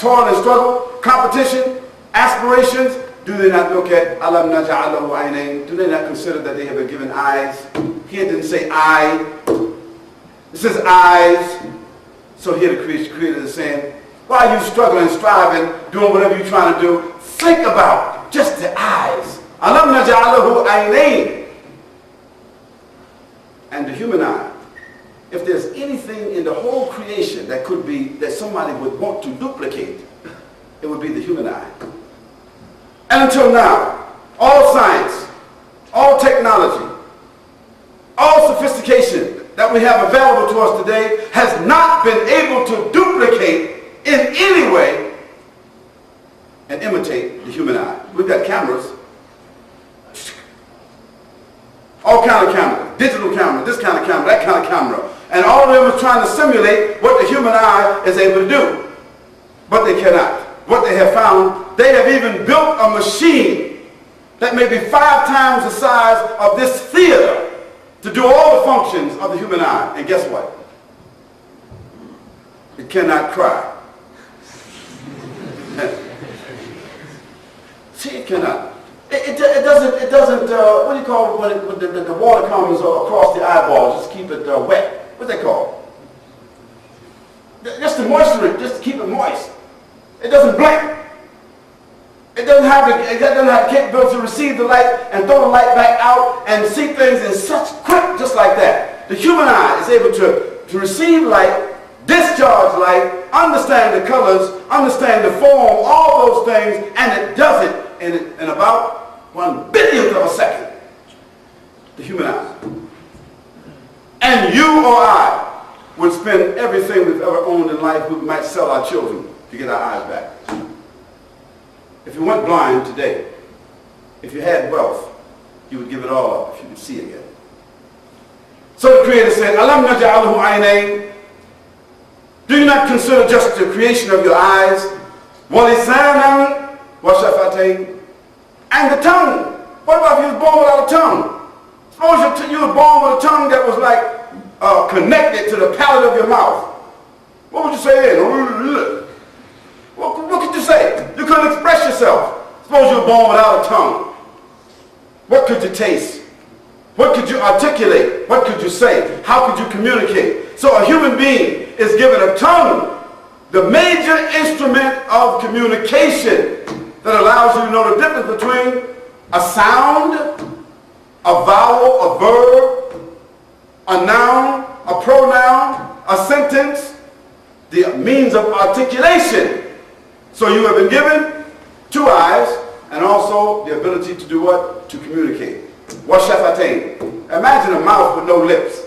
toil and struggle, competition, aspirations, do they not look at Alam Naja'alahu Ainain? Do they not consider that they have been given eyes? Here it didn't say eye. It says eyes. So here the Creator is saying, why are you struggling, striving, doing whatever you're trying to do? Think about just the eyes. Alam Naja'alahu Ainain. And the human eye. If there's anything in the whole creation that could be, that somebody would want to duplicate, it would be the human eye. And until now, all science, all technology, all sophistication that we have available to us today has not been able to duplicate in any way and imitate the human eye. We've got cameras, all kind of cameras, digital camera, this kind of camera, that kind of camera. And all of them are trying to simulate what the human eye is able to do. But they cannot. What they have found, they have even built a machine that may be 5 times the size of this theater to do all the functions of the human eye. And guess what? It cannot cry. See, it cannot. It doesn't, what do you call it when the water comes across the eyeballs, just keep it wet? What's that called? Just to moisten it, just to keep it moist. It doesn't blink. It doesn't have the capability to receive the light and throw the light back out and see things in such quick, just like that. The human eye is able to receive light, discharge light, understand the colors, understand the form, all those things, and it does it in about 1/1000th of a second. The human eye. And you or I would spend everything we've ever owned in life, we might sell our children to get our eyes back. If you went blind today, if you had wealth, you would give it all up if you could see again. So the Creator said, Alam naj'alhu aynayn. Do you not consider just the creation of your eyes? وَلِسَانًا وَشَفَتَيْنِ. And the tongue. What about if you was born without a tongue? Suppose you were born with a tongue that was like connected to the palate of your mouth. What would you say then? What could you say? You couldn't express yourself. Suppose you were born without a tongue. What could you taste? What could you articulate? What could you say? How could you communicate? So a human being is given a tongue, the major instrument of communication that allows you to know the difference between a sound, a vowel, a verb, a noun, a pronoun, a sentence, the means of articulation. So you have been given 2 eyes and also the ability to do what? To communicate. Washafatain. Imagine a mouth with no lips.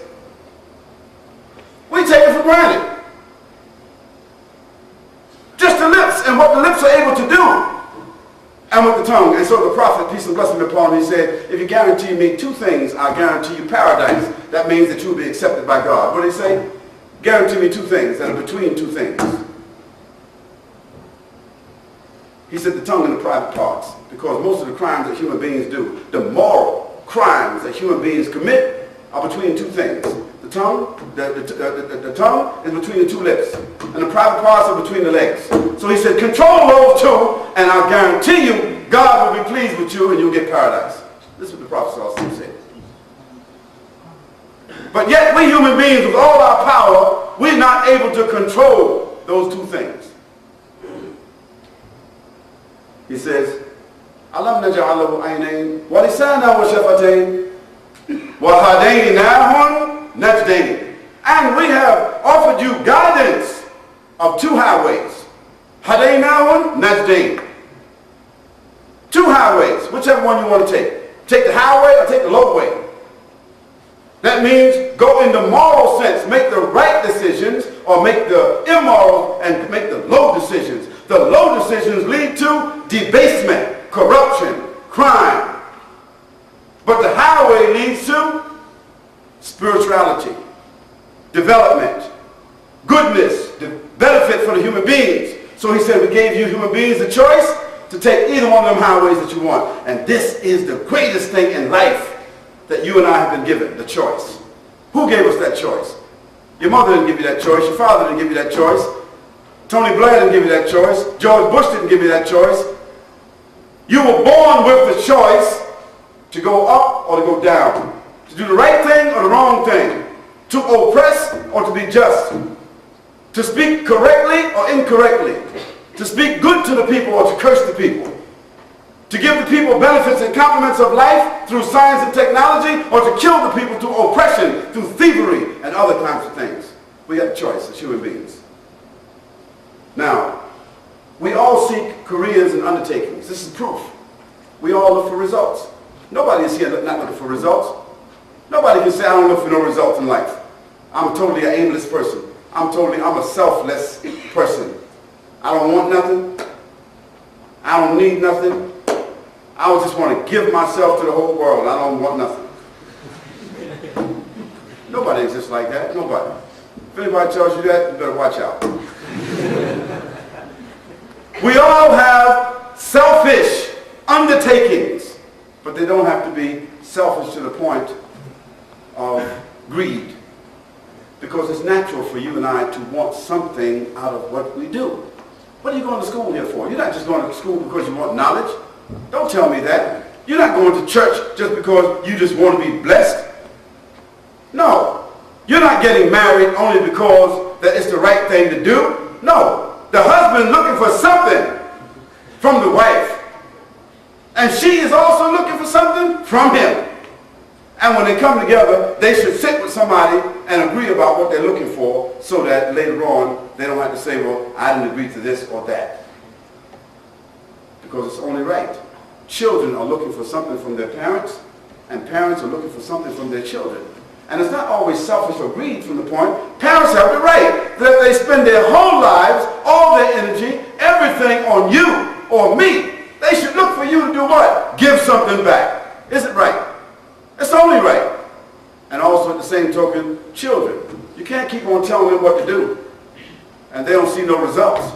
We take it for granted. Just the lips and what the lips are able to do. And with the tongue. And so the prophet, peace and blessing be upon him, he said, if you guarantee me 2 things, I guarantee you paradise. That means that you will be accepted by God. What did he say? Guarantee me 2 things that are between 2 things. He said the tongue and the private parts. Because most of the crimes that human beings do, the moral crimes that human beings commit, are between 2 things. The tongue, the tongue is between the 2 lips. And the private parts are between the legs. So he said, control those 2, and I'll guarantee you, God will be pleased with you and you'll get paradise. This is what the Prophet also said. But yet we human beings, with all our power, we're not able to control those 2 things. He says, Alam naj'alahu aynayn wa lisanan wa shafatayn wa hadaynahum najdayn. And we have offered you guidance of 2 highways. Hadaynahum najdayn. 2 highways, whichever one you want to take. Take the highway or take the low way. That means go in the moral sense, make the right decisions, or make the immoral and make the low decisions. The low decisions lead to debasement, corruption, crime. But the highway leads to spirituality, development, goodness, the benefit for the human beings. So he said we gave you human beings the choice to take either one of them highways that you want. And this is the greatest thing in life that you and I have been given, the choice. Who gave us that choice? Your mother didn't give you that choice. Your father didn't give you that choice. Tony Blair didn't give you that choice. George Bush didn't give you that choice. You were born with the choice to go up or to go down, to do the right thing or the wrong thing, to oppress or to be just, to speak correctly or incorrectly, to speak good to the people or to curse the people, to give the people benefits and compliments of life through science and technology, or to kill the people through oppression, through thievery and other kinds of things. We have a choice as human beings. Now, we all seek careers and undertakings. This is proof. We all look for results. Nobody is here not looking for results. Nobody can say, I don't look for no results in life. I'm totally an aimless person. I'm a selfless person. I don't want nothing. I don't need nothing. I just want to give myself to the whole world. I don't want nothing. Nobody exists like that. Nobody. If anybody tells you that, you better watch out. We all have selfish undertakings, but they don't have to be selfish to the point of greed. Because it's natural for you and I to want something out of what we do. What are you going to school here for? You're not just going to school because you want knowledge. Don't tell me that. You're not going to church just because you just want to be blessed. No. You're not getting married only because that it's the right thing to do. No. The husband looking for something from the wife. And she is also looking for something from him. And when they come together, they should sit with somebody and agree about what they're looking for so that later on they don't have to say, well, I didn't agree to this or that. Because it's only right. Children are looking for something from their parents, and parents are looking for something from their children. And it's not always selfish or greed from the point. Parents have the right that they spend their whole lives, all their energy, everything on you or me. They should look for you to do what? Give something back. Is it right? It's only right. And also at the same token, children. You can't keep on telling them what to do and they don't see no results.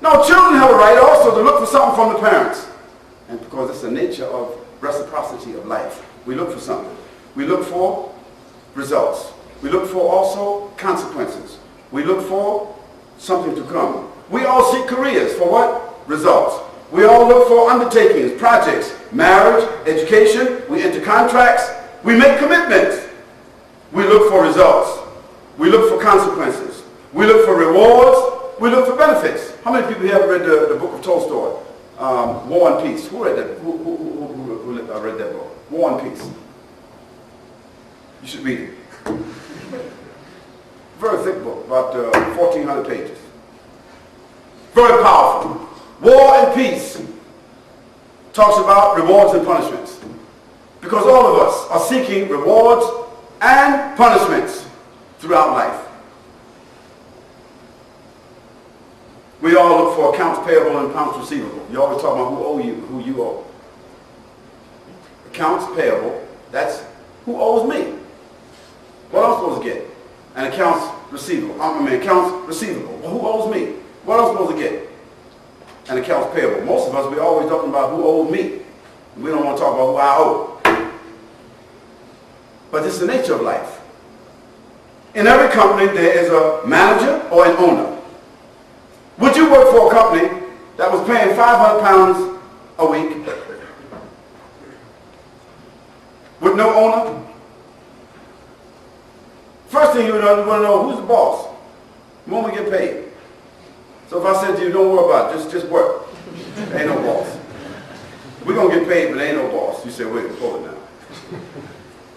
No, children have a right also to look for something from the parents. And because it's the nature of reciprocity of life. We look for something. We look for results. We look for also consequences. We look for something to come. We all seek careers for what? Results. We all look for undertakings, projects, marriage, education. We enter contracts. We make commitments. We look for results. We look for consequences. We look for rewards. We look for benefits. How many people here have read the book of Tolstoy, War and Peace? Who read that? Who read that book? War and Peace. You should read it. Very thick book, about 1,400 pages. Very powerful. War and Peace talks about rewards and punishments. Because all of us are seeking rewards and punishments throughout life. We all look for accounts payable and accounts receivable. You always talk about who owe you, who you owe. Accounts payable, that's who owes me. What else supposed to get? And accounts receivable. Accounts receivable. Well, who owes me? What else supposed to get? And accounts payable. Most of us, we're always talking about who owed me. We don't want to talk about who I owe. But it's the nature of life. In every company, there is a manager or an owner. Would you work for a company that was paying £500 a week with no owner? First thing you want to know, who's the boss? When we get paid. So if I said to you, don't worry about it, just work. There ain't no boss. We're going to get paid, but there ain't no boss. You say, wait, hold it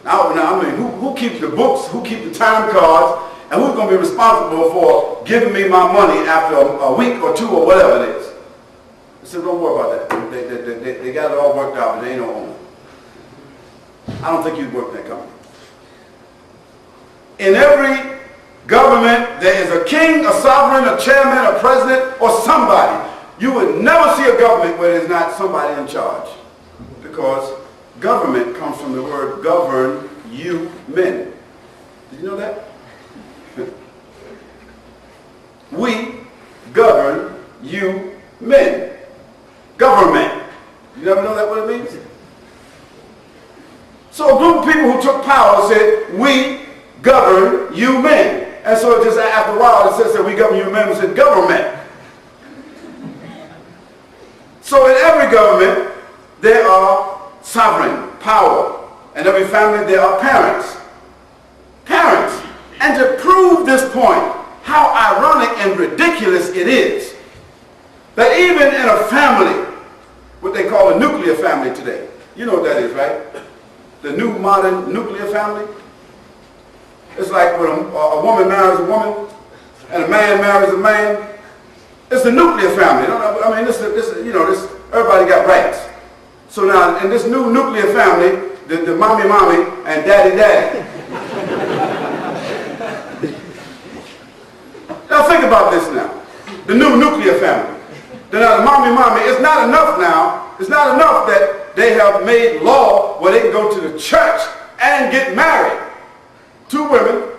now. Now, I mean, who keeps the books, who keeps the time cards, and who's going to be responsible for giving me my money after a week or two or whatever it is? I said, don't worry about that. They got it all worked out, but there ain't no owner. I don't think you'd work in that company. In every government, there is a king, a sovereign, a chairman, a president, or somebody. You would never see a government where there's not somebody in charge. Because government comes from the word govern, you men. Did you know that? We govern you men. Government. You never know that what it means? So a group of people who took power said, we govern you men. And so just after a while it says that we govern you men, we said government. So in every government there are sovereign power. In every family there are parents. Parents. And to prove this point, how ironic and ridiculous it is that even in a family, what they call a nuclear family today, you know what that is, right? The new modern nuclear family. It's like when a woman marries a woman and a man marries a man. It's a nuclear family. I mean, everybody got rights. So now in this new nuclear family, the mommy and daddy. Now think about this now. The new nuclear family. Now the mommy, it's not enough now. It's not enough that they have made law where they can go to the church and get married. 2 women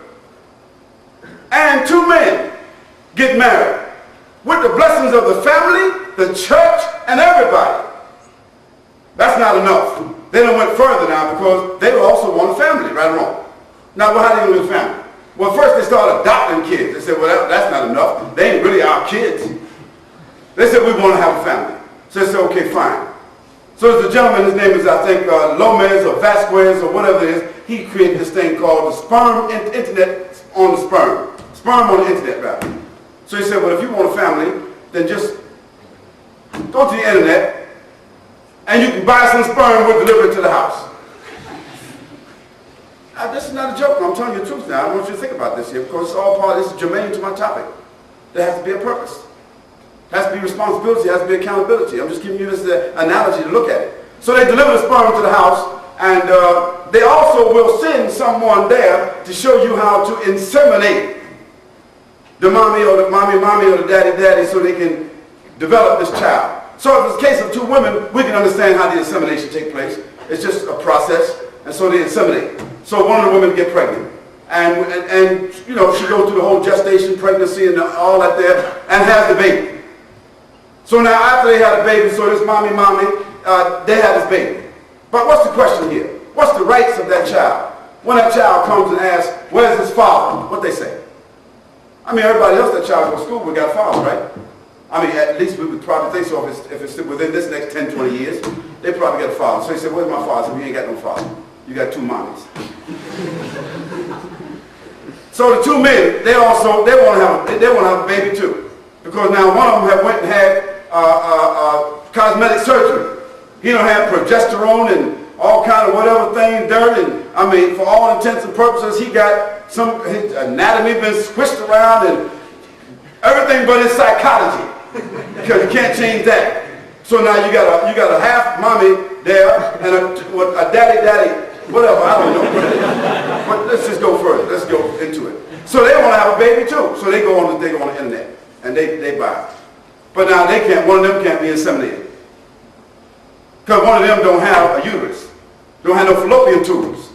and 2 men get married. With the blessings of the family, the church, and everybody. That's not enough. They done went further now because they also want a family, right or wrong. Now, how do you do with family? Well, first they started adopting kids. They said, well, that's not enough. They ain't really our kids. They said, we want to have a family. So they said, okay, fine. So there's a gentleman, his name is, I think, Lomez or Vasquez or whatever it is. He created this thing called the sperm internet on the sperm. Sperm on the internet, rather. So he said, well, if you want a family, then just go to the internet and you can buy some sperm, we'll deliver it to the house. This is not a joke. I'm telling you the truth now. I want you to think about this here because it's all part, this is germane to my topic. There has to be a purpose. There has to be responsibility. There has to be accountability. I'm just giving you this analogy to look at it. So they deliver the sperm to the house, and they also will send someone there to show you how to inseminate the mommy or the daddy so they can develop this child. So if it's a case of 2 women, we can understand how the insemination takes place. It's just a process, and so they inseminate. So one of the women get pregnant. And you know, she goes through the whole gestation, pregnancy, and all that there, and has the baby. So now after they had a baby, so this mommy, they had this baby. But what's the question here? What's the rights of that child? When that child comes and asks, where's his father? What they say? I mean, everybody else that child goes to school, we got fathers, right? I mean, at least we would probably think so if it's within this next 10, 20 years. They probably got a father. So he said, where's my father? I said, we ain't got no father. You got two mommies. So the two men, they want to have a baby too. Because now one of them have went and had cosmetic surgery. He don't have progesterone and all kind of whatever thing, dirt, and I mean, for all intents and purposes, he got his anatomy been squished around and everything but his psychology, because you can't change that. So now you got a half mommy there and a daddy, whatever, I don't know. But let's just go further. Let's go into it. So they want to have a baby too. So they go on the internet and they buy it. But now they can't. One of them can't be inseminated because one of them don't have a uterus. Don't have no fallopian tubes.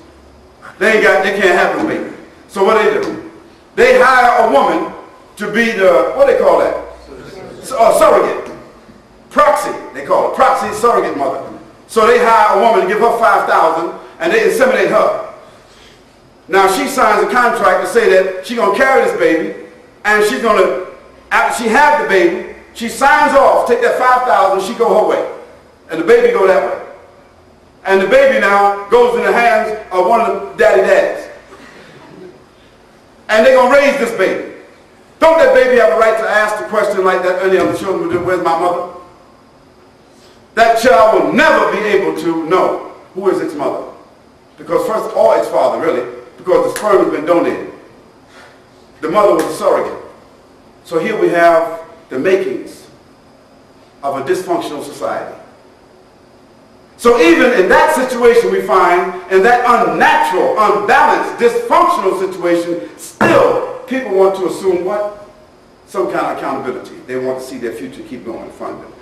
They can't have no baby. So what do? They hire a woman to be the, what do they call that? Surrogate. Proxy, they call it. Proxy surrogate mother. So they hire a woman, give her $5,000, and they inseminate her. Now she signs a contract to say that she's going to carry this baby, and she's going to, after she has the baby, she signs off, take that $5,000, she go her way. And the baby go that way. And the baby now goes in the hands of one of the daddies. And they're going to raise this baby. Don't that baby have a right to ask the question like that any other children would do, where's my mother? That child will never be able to know who is its mother. Because first, or its father really, because the sperm has been donated. The mother was a surrogate. So here we have the makings of a dysfunctional society. So even in that situation we find, in that unnatural, unbalanced, dysfunctional situation, still people want to assume what? Some kind of accountability. They want to see their future keep going in front of them.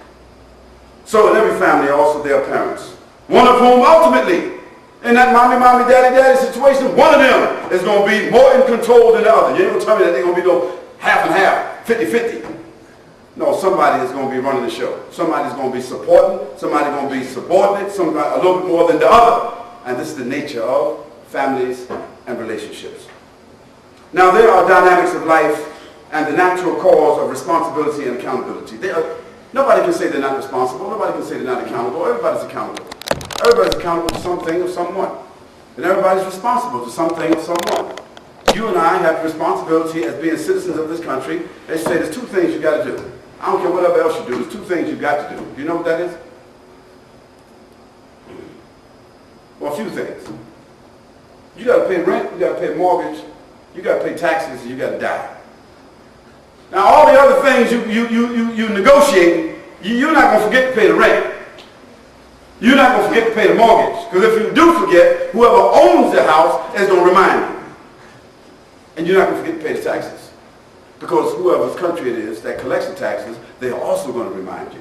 So in every family also there are parents. One of whom ultimately, in that mommy, daddy situation, one of them is going to be more in control than the other. You ain't going to tell me that they're going to be no half and half, 50-50. No, somebody is going to be running the show. Somebody's going to be supporting, somebody's going to be subordinate, somebody a little bit more than the other. And this is the nature of families and relationships. Now there are dynamics of life and the natural cause of responsibility and accountability. Nobody can say they're not responsible. Nobody can say they're not accountable. Everybody's accountable. Everybody's accountable to something or someone. And everybody's responsible to something or someone. You and I have the responsibility as being citizens of this country. They say there's two things you got to do. I don't care whatever else you do. There's two things you got to do. Do you know what that is? Well, a few things. You got to pay rent. You got to pay mortgage. You got to pay taxes. And you got to die. Now, all the other things you negotiate, you're not going to forget to pay the rent. You're not going to forget to pay the mortgage. Because if you do forget, whoever owns the house is going to remind you. And you're not going to forget to pay the taxes. Because whoever's country it is that collects the taxes, they're also going to remind you.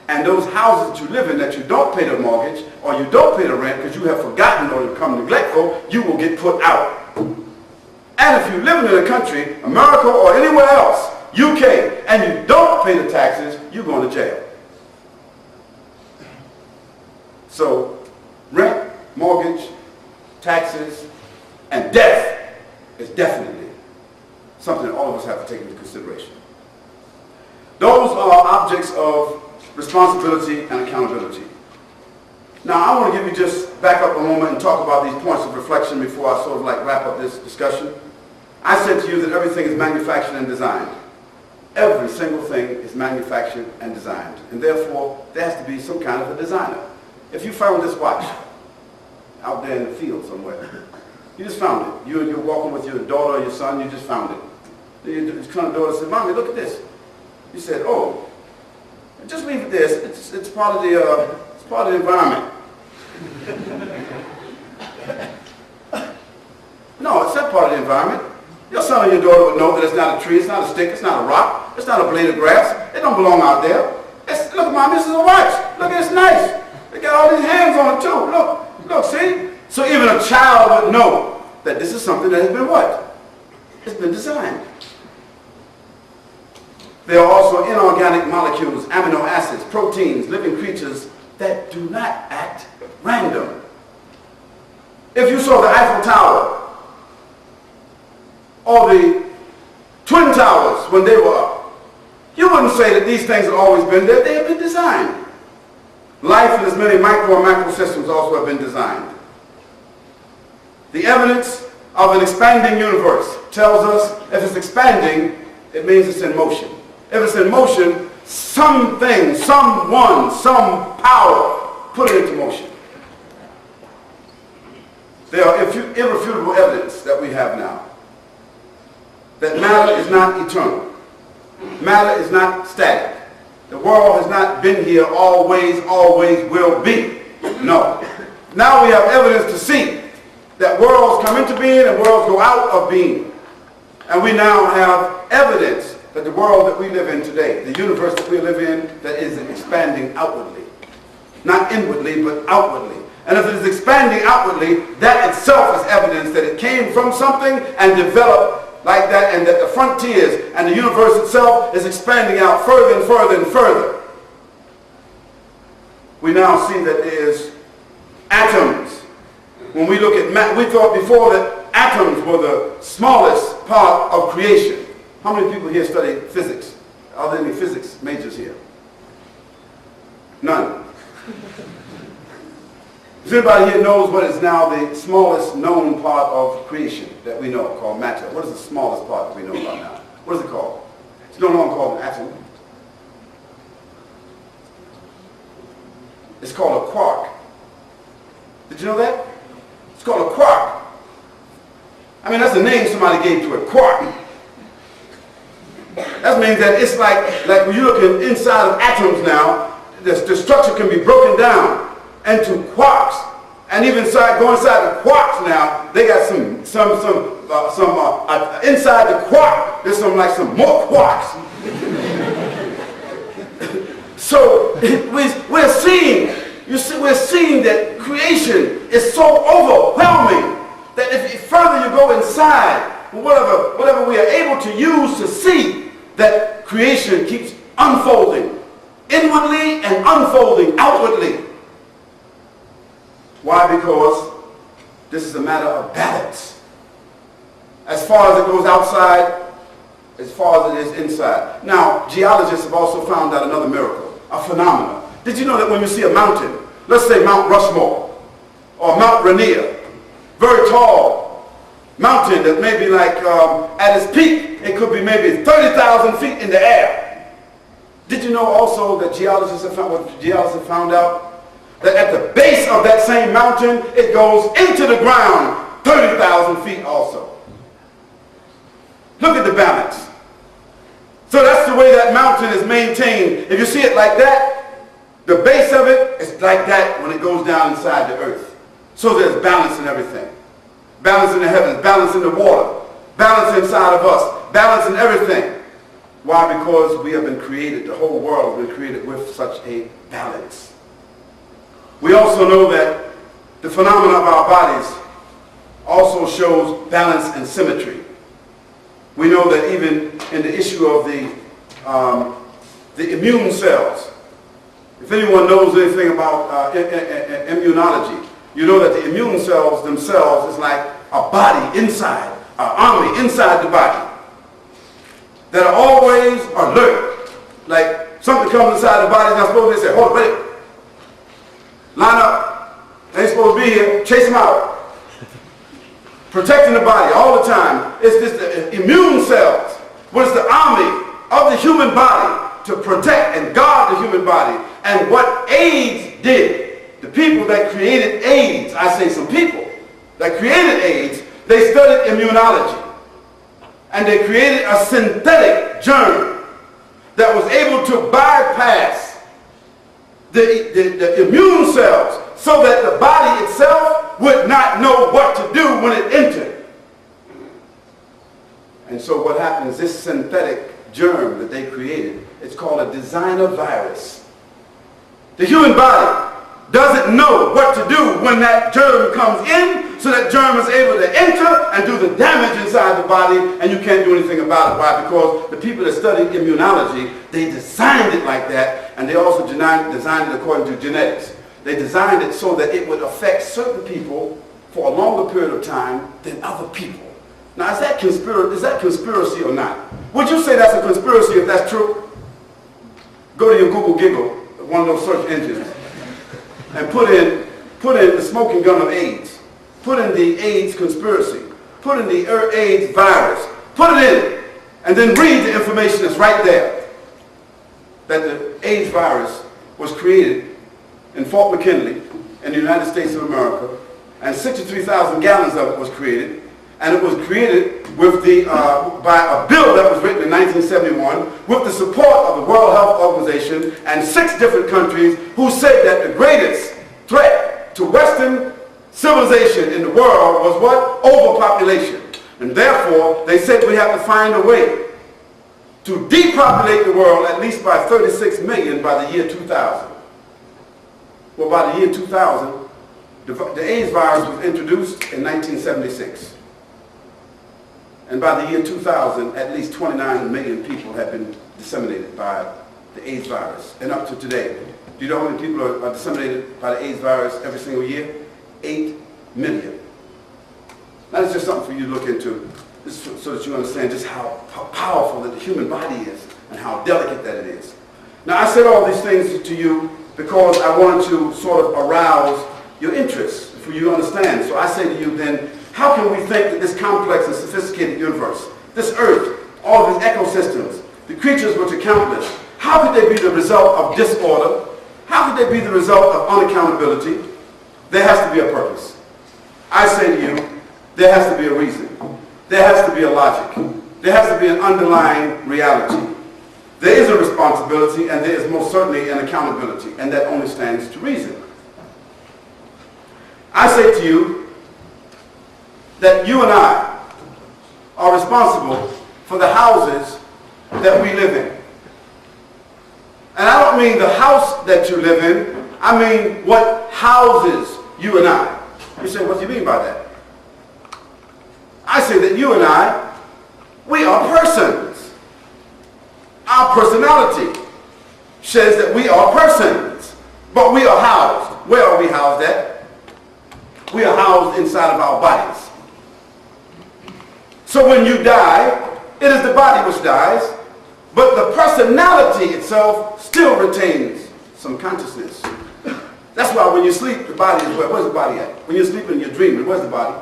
And those houses that you live in that you don't pay the mortgage or you don't pay the rent because you have forgotten or become neglectful, you will get put out. And if you live in a country, America or anywhere else, UK, and you don't pay the taxes, you're going to jail. So, rent, mortgage, taxes, and death is definitely something that all of us have to take into consideration. Those are objects of responsibility and accountability. Now, I want to give you just back up a moment and talk about these points of reflection before I sort of like wrap up this discussion. I said to you that everything is manufactured and designed. Every single thing is manufactured and designed. And therefore, there has to be some kind of a designer. If you found this watch out there in the field somewhere, you just found it. You're walking with your daughter or your son, you just found it. Your daughter said, "Mommy, look at this." You said, "Oh, just leave it there. It's part of the environment." No, it's not part of the environment. Your son or your daughter would know that it's not a tree, it's not a stick, it's not a rock, it's not a blade of grass. It don't belong out there. Look, Mom, this is a watch. Look, it's nice. It got all these hands on it too. Look, see? So even a child would know that this is something that has been what? It's been designed. There are also inorganic molecules, amino acids, proteins, living creatures that do not act random. If you saw the Eiffel Tower or the Twin Towers when they were up, You wouldn't say that these things have always been there. They have been designed. Life in as many micro and macro systems also have been designed. The evidence of an expanding universe tells us if it's expanding, it means it's in motion. If it's in motion, something, someone, some power put it into motion. There are irrefutable evidence that we have now that matter is not eternal. Matter is not static. The world has not been here always, always will be. No. Now we have evidence to see that worlds come into being and worlds go out of being. And we now have evidence that the world that we live in today, the universe that we live in, that is expanding outwardly. Not inwardly, but outwardly. And if it is expanding outwardly, that itself is evidence that it came from something and developed like that, and that the frontiers and the universe itself is expanding out further and further and further. We now see that there's atoms. When we look at, we thought before that atoms were the smallest part of creation. How many people here study physics? Are there any physics majors here? None. Does anybody here knows what is now the smallest known part of creation that we know, called matter? What is the smallest part that we know about now? What is it called? It's no longer called an atom. It's called a quark. Did you know that? It's called a quark. I mean, that's a name somebody gave to it, quark. That means that it's like when you look inside of atoms now, the structure can be broken down into quarks, and even go inside the quarks now. They got some inside the quark. There's some more quarks. So we're seeing that creation is so overwhelming that if further you go inside, whatever we are able to use to see, that creation keeps unfolding inwardly and unfolding outwardly. Why? Because this is a matter of balance. As far as it goes outside, as far as it is inside. Now, geologists have also found out another miracle, a phenomenon. Did you know that when you see a mountain, let's say Mount Rushmore or Mount Rainier, very tall mountain that may be like at its peak, it could be maybe 30,000 feet in the air. Did you know also that geologists have found out that at the base of that same mountain, it goes into the ground 30,000 feet also. Look at the balance. So that's the way that mountain is maintained. If you see it like that, the base of it is like that when it goes down inside the earth. So there's balance in everything. Balance in the heavens, balance in the water, balance inside of us, balance in everything. Why? Because we have been created, the whole world has been created with such a balance. We also know that the phenomena of our bodies also shows balance and symmetry. We know that even in the issue of the immune cells, if anyone knows anything about immunology, you know that the immune cells themselves is like a body inside, an army inside the body, that are always alert. Like something comes inside the body, it's not supposed to say, hold it, wait. Line up. They ain't supposed to be here. Chase them out. Protecting the body all the time. It's just the immune cells. What is the army of the human body to protect and guard the human body. And what AIDS did, the people that created AIDS, I say some people that created AIDS, they studied immunology. And they created a synthetic germ that was able to bypass the immune cells so that the body itself would not know what to do when it entered. And so what happens, this synthetic germ that they created, it's called a designer virus. The human body doesn't know what to do when that germ comes in, so that germ is able to enter and do the damage inside the body, and you can't do anything about it. Why? Because the people that study immunology, they designed it like that, and they also designed it according to genetics. They designed it so that it would affect certain people for a longer period of time than other people. Now, is that conspiracy or not? Would you say that's a conspiracy if that's true? go to your Google Giggle, one of those search engines, and put in the smoking gun of AIDS, put in the AIDS conspiracy, put in the AIDS virus, put it in, and then read the information that's right there. That the AIDS virus was created in Fort McKinley in the United States of America, and 63,000 gallons of it was created, and it was created with by a bill that was written in 1971 with the support of the World Health Organization and 6 different countries who said that the greatest threat to Western civilization in the world was what? Overpopulation. And therefore, they said we have to find a way to depopulate the world at least by 36 million by the year 2000. Well, by the year 2000, the AIDS virus was introduced in 1976. And by the year 2000, at least 29 million people have been disseminated by the AIDS virus. And up to today, do you know how many people are disseminated by the AIDS virus every single year? 8 million. Now, that's just something for you to look into, so that you understand just how powerful that the human body is and how delicate that it is. Now, I said all these things to you because I wanted to sort of arouse your interest, for you to understand. So I say to you then, how can we think that this complex and sophisticated universe, this earth, all of these ecosystems, the creatures which are countless, how could they be the result of disorder? How could they be the result of unaccountability? There has to be a purpose. I say to you, there has to be a reason. There has to be a logic. There has to be an underlying reality. There is a responsibility, and there is most certainly an accountability, and that only stands to reason. I say to you that you and I are responsible for the houses that we live in. And I don't mean the house that you live in, I mean what houses you and I. You say, what do you mean by that? I say that you and I, we are persons. Our personality says that we are persons, but we are housed. Where are we housed at? We are housed inside of our bodies. So when you die, it is the body which dies, but the personality itself still retains some consciousness. That's why when you sleep, the body is where? Where's the body at? When you're sleeping, you're dreaming. Where's the body?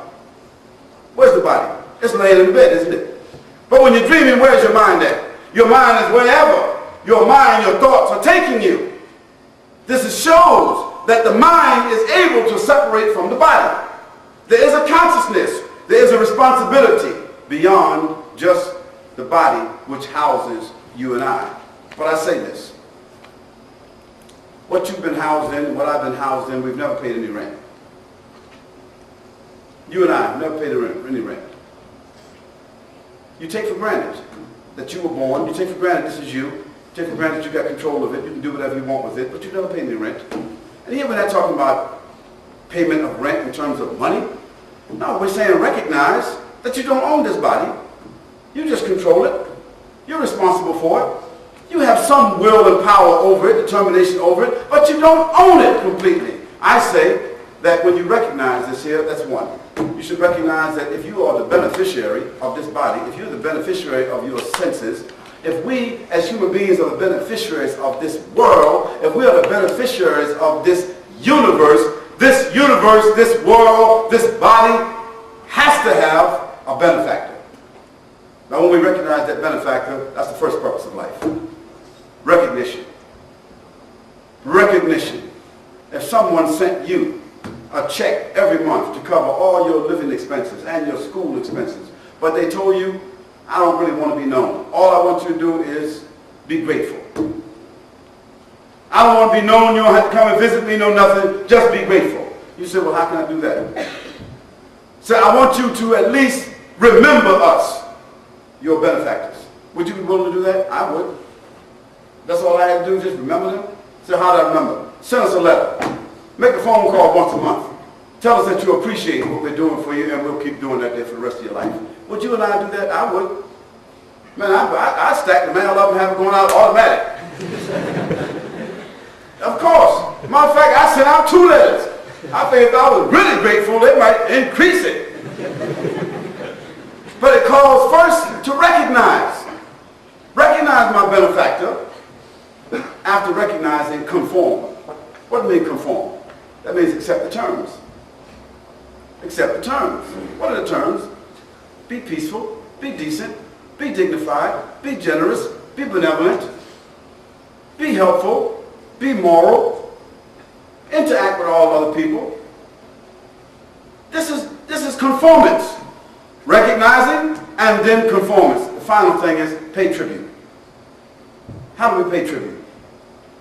Where's the body? It's laying in the bed, isn't it? But when you're dreaming, where's your mind at? Your mind is wherever your mind, your thoughts are taking you. This shows that the mind is able to separate from the body. There is a consciousness. There is a responsibility beyond just the body which houses you and I. But I say this. What you've been housed in, what I've been housed in, we've never paid any rent. You and I have never paid any rent. You take for granted that you were born. You take for granted this is you. You take for granted you got control of it. You can do whatever you want with it, but you never pay any rent. And here we're not talking about payment of rent in terms of money. No, we're saying recognize that you don't own this body. You just control it. You're responsible for it. You have some will and power over it, determination over it, but you don't own it completely. I say that when you recognize this here, that's one. You should recognize that if you are the beneficiary of this body, if you're the beneficiary of your senses, if we as human beings are the beneficiaries of this world, if we are the beneficiaries of this universe, this world, this body has to have a benefactor. Now when we recognize that benefactor, that's the first purpose of life. Recognition. Recognition. If someone sent you a check every month to cover all your living expenses and your school expenses, but they told you, I don't really want to be known. All I want you to do is be grateful. I don't want to be known, you don't have to come and visit me, no nothing, just be grateful. You say, well, how can I do that? So I want you to at least remember us, your benefactors. Would you be willing to do that? I would. That's all I had to do, just remember them. So how do I remember? Send us a letter. Make a phone call once a month. Tell us that you appreciate what we're doing for you, and we'll keep doing that there for the rest of your life. Would you and I do that? I would. Man, I'd stack the mail up and have it going out automatic. Of course. Matter of fact, I sent out 2 letters. I think if I was really grateful, they might increase it. But it calls first to recognize. Recognize my benefactor after recognizing conform. What do you mean conform? That means accept the terms. Accept the terms. What are the terms? Be peaceful, be decent, be dignified, be generous, be benevolent, be helpful, be moral, interact with all other people. This is conformance. Recognizing and then conformance. The final thing is pay tribute. How do we pay tribute?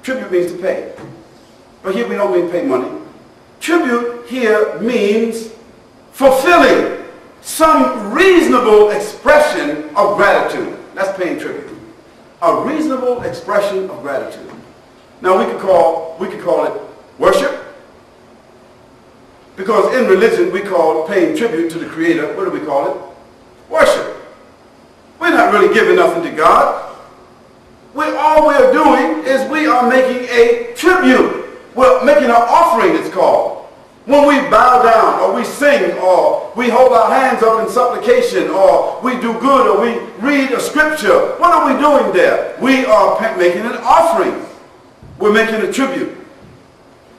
Tribute means to pay. But here we don't mean pay money. Tribute here means fulfilling some reasonable expression of gratitude. That's paying tribute. A reasonable expression of gratitude. Now we could call it worship. Because in religion we call paying tribute to the Creator, what do we call it? Worship. We're not really giving nothing to God. All we're doing is we are making a tribute. We're making an offering, it's called. When we bow down, or we sing, or we hold our hands up in supplication, or we do good, or we read a scripture, what are we doing there? We are making an offering. We're making a tribute.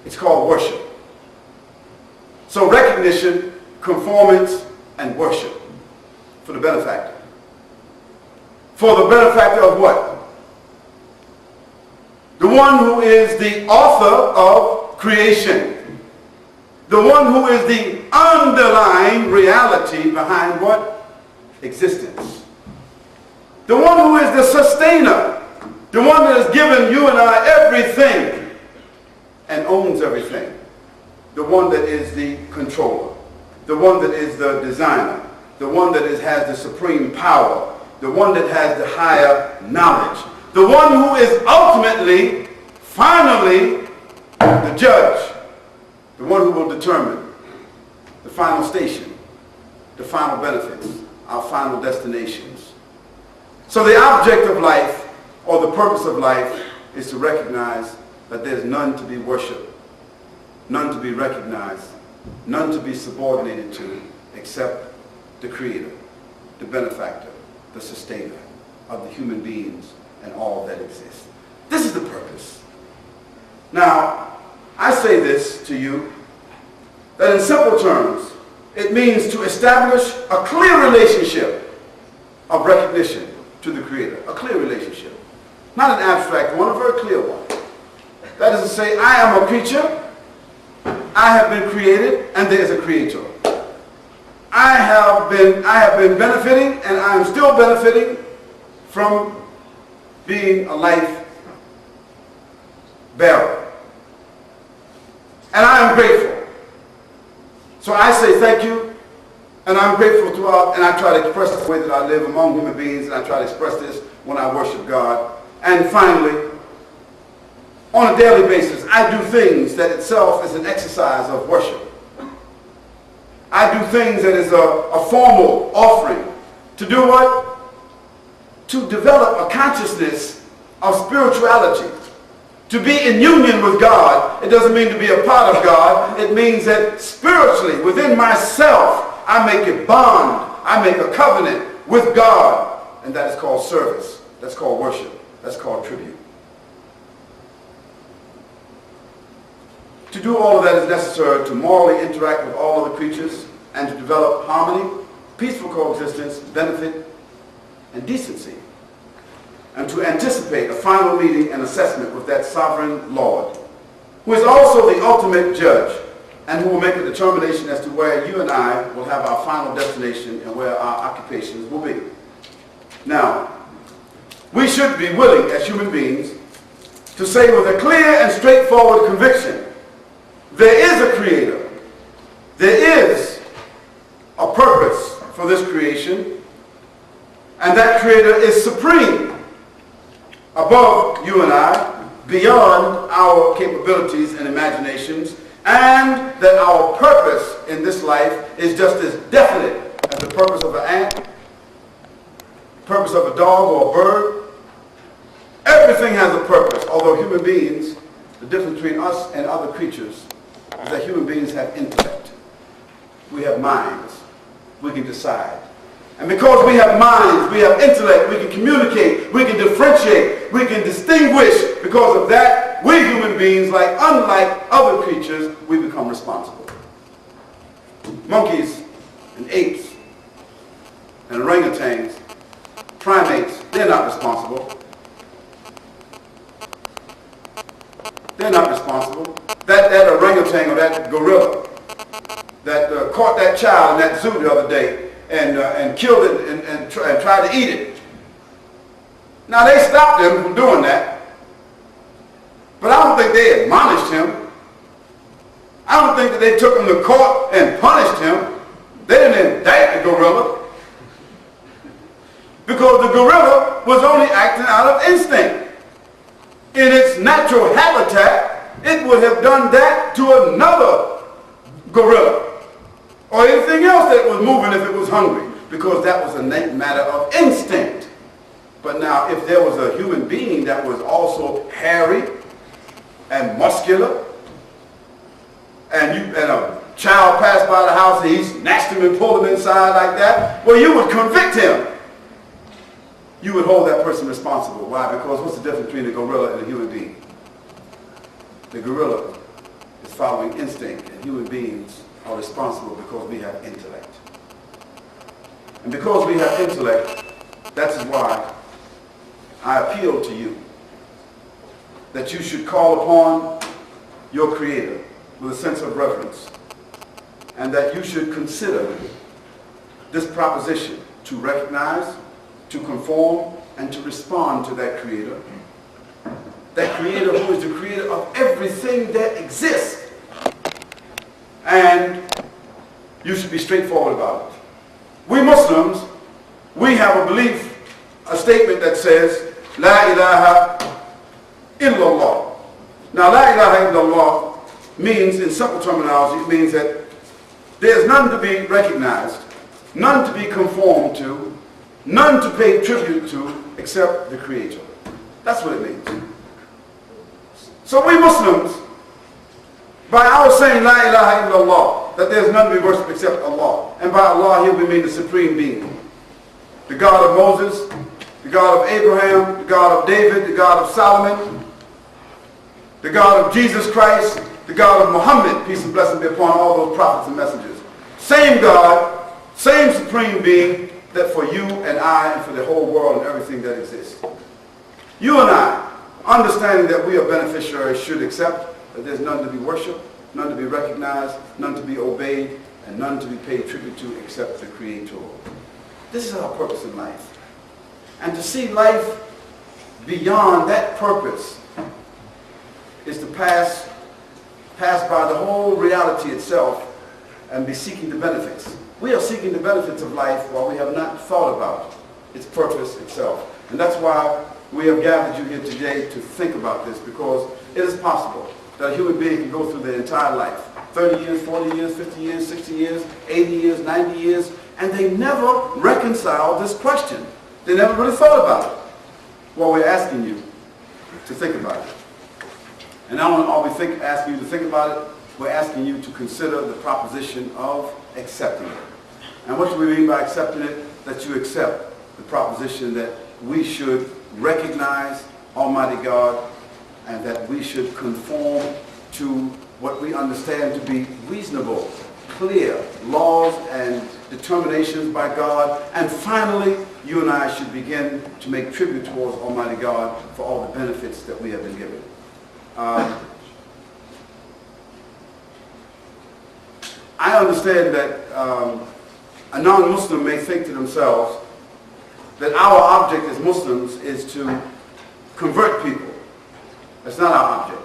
It's called worship. So recognition, conformance, and worship for the benefactor. For the benefactor of what? The one who is the author of creation. The one who is the underlying reality behind what? Existence. The one who is the sustainer. The one that has given you and I everything and owns everything. The one that is the controller. The one that is the designer. The one that has the supreme power. The one that has the higher knowledge. The one who is ultimately, finally, the judge. The one who will determine the final station, the final benefits, our final destinations. So the object of life, or the purpose of life, is to recognize that there's none to be worshipped, none to be recognized, none to be subordinated to, except the Creator, the benefactor, the sustainer of the human beings and all that exists. This is the purpose. Now, I say this to you, that in simple terms, it means to establish a clear relationship of recognition to the Creator. A clear relationship. Not an abstract one, a very clear one. That is to say, I am a creature, I have been created, and there is a Creator. I have been benefiting, and I am still benefiting from being a life bearer. And I am grateful. So I say thank you, and I'm grateful throughout, and I try to express the way that I live among human beings, and I try to express this when I worship God. And finally, on a daily basis, I do things that itself is an exercise of worship. I do things that is a formal offering. To do what? To develop a consciousness of spirituality. To be in union with God. It doesn't mean to be a part of God. It means that spiritually, within myself, I make a bond. I make a covenant with God. And that is called service. That's called worship. That's called tribute. To do all of that is necessary to morally interact with all other creatures and to develop harmony, peaceful coexistence, benefit, and decency. And to anticipate a final meeting and assessment with that sovereign Lord, who is also the ultimate judge and who will make a determination as to where you and I will have our final destination and where our occupations will be. Now, we should be willing as human beings to say with a clear and straightforward conviction, there is a Creator. There is a purpose for this creation, and that Creator is supreme above you and I, beyond our capabilities and imaginations, and that our purpose in this life is just as definite as the purpose of an ant, purpose of a dog or a bird. Everything has a purpose, although human beings, the difference between us and other creatures is that human beings have intellect. We have minds. We can decide. And because we have minds, we have intellect, we can communicate, we can differentiate, we can distinguish. Because of that, we human beings, unlike other creatures, we become responsible. Monkeys and apes and orangutans, primates, they're not responsible. They're not responsible. That orangutan or that gorilla that caught that child in that zoo the other day and killed it and tried to eat it. Now they stopped him from doing that, but I don't think they admonished him. I don't think that they took him to court and punished him. They didn't indict the gorilla, because the gorilla was only acting out of instinct. In its natural habitat, it would have done that to another gorilla or anything else that was moving if it was hungry, because that was a matter of instinct. But now, if there was a human being that was also hairy and muscular, and a child passed by the house and he snatched him and pulled him inside like that, well, you would convict him. You would hold that person responsible. Why? Because what's the difference between a gorilla and a human being? The gorilla is following instinct, and human beings are responsible because we have intellect. And because we have intellect, that is why I appeal to you that you should call upon your Creator with a sense of reverence, and that you should consider this proposition to recognize, to conform, and to respond to that Creator. That Creator who is the creator of everything that exists. And you should be straightforward about it. We Muslims, we have a belief, a statement that says, La ilaha illallah. Now, La ilaha illallah means, in simple terminology, it means that there's none to be recognized, none to be conformed to, none to pay tribute to except the Creator. That's what it means. So we Muslims, by our saying La ilaha illallah, that there's none to be worshipped except Allah, and by Allah here we mean the Supreme Being, the God of Moses, the God of Abraham, the God of David, the God of Solomon, the God of Jesus Christ, the God of Muhammad, peace and blessing be upon all those prophets and messengers. Same God, same Supreme Being, that for you and I and for the whole world and everything that exists. You and I, understanding that we are beneficiaries, should accept that there's none to be worshipped, none to be recognized, none to be obeyed, and none to be paid tribute to except the Creator. This is our purpose in life. And to see life beyond that purpose is to pass by the whole reality itself and be seeking the benefits. We are seeking the benefits of life while we have not thought about its purpose itself. And that's why we have gathered you here today to think about this, because it is possible that a human being can go through their entire life, 30 years, 40 years, 50 years, 60 years, 80 years, 90 years, and they never reconcile this question. They never really thought about it. Well, we're asking you to think about it. And not only are we asking you to think about it, we're asking you to consider the proposition of accepting it. And what do we mean by accepting it? That you accept the proposition that we should recognize Almighty God, and that we should conform to what we understand to be reasonable, clear laws and determinations by God. And finally, you and I should begin to make tribute towards Almighty God for all the benefits that we have been given. I understand that a non-Muslim may think to themselves that our object as Muslims is to convert people. That's not our object.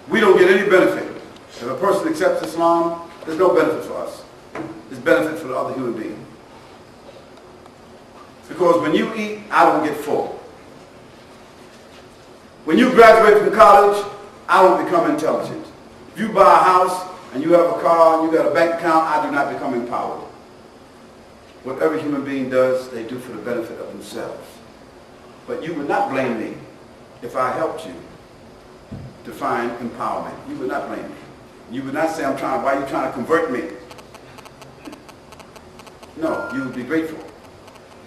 We don't get any benefit. If a person accepts Islam, there's no benefit for us. There's benefit for the other human being. Because when you eat, I don't get full. When you graduate from college, I don't become intelligent. If you buy a house and you have a car and you got a bank account, I do not become empowered. What every human being does, they do for the benefit of themselves. But you would not blame me if I helped you to find empowerment. You would not blame me. You would not say, why are you trying to convert me? No, you would be grateful.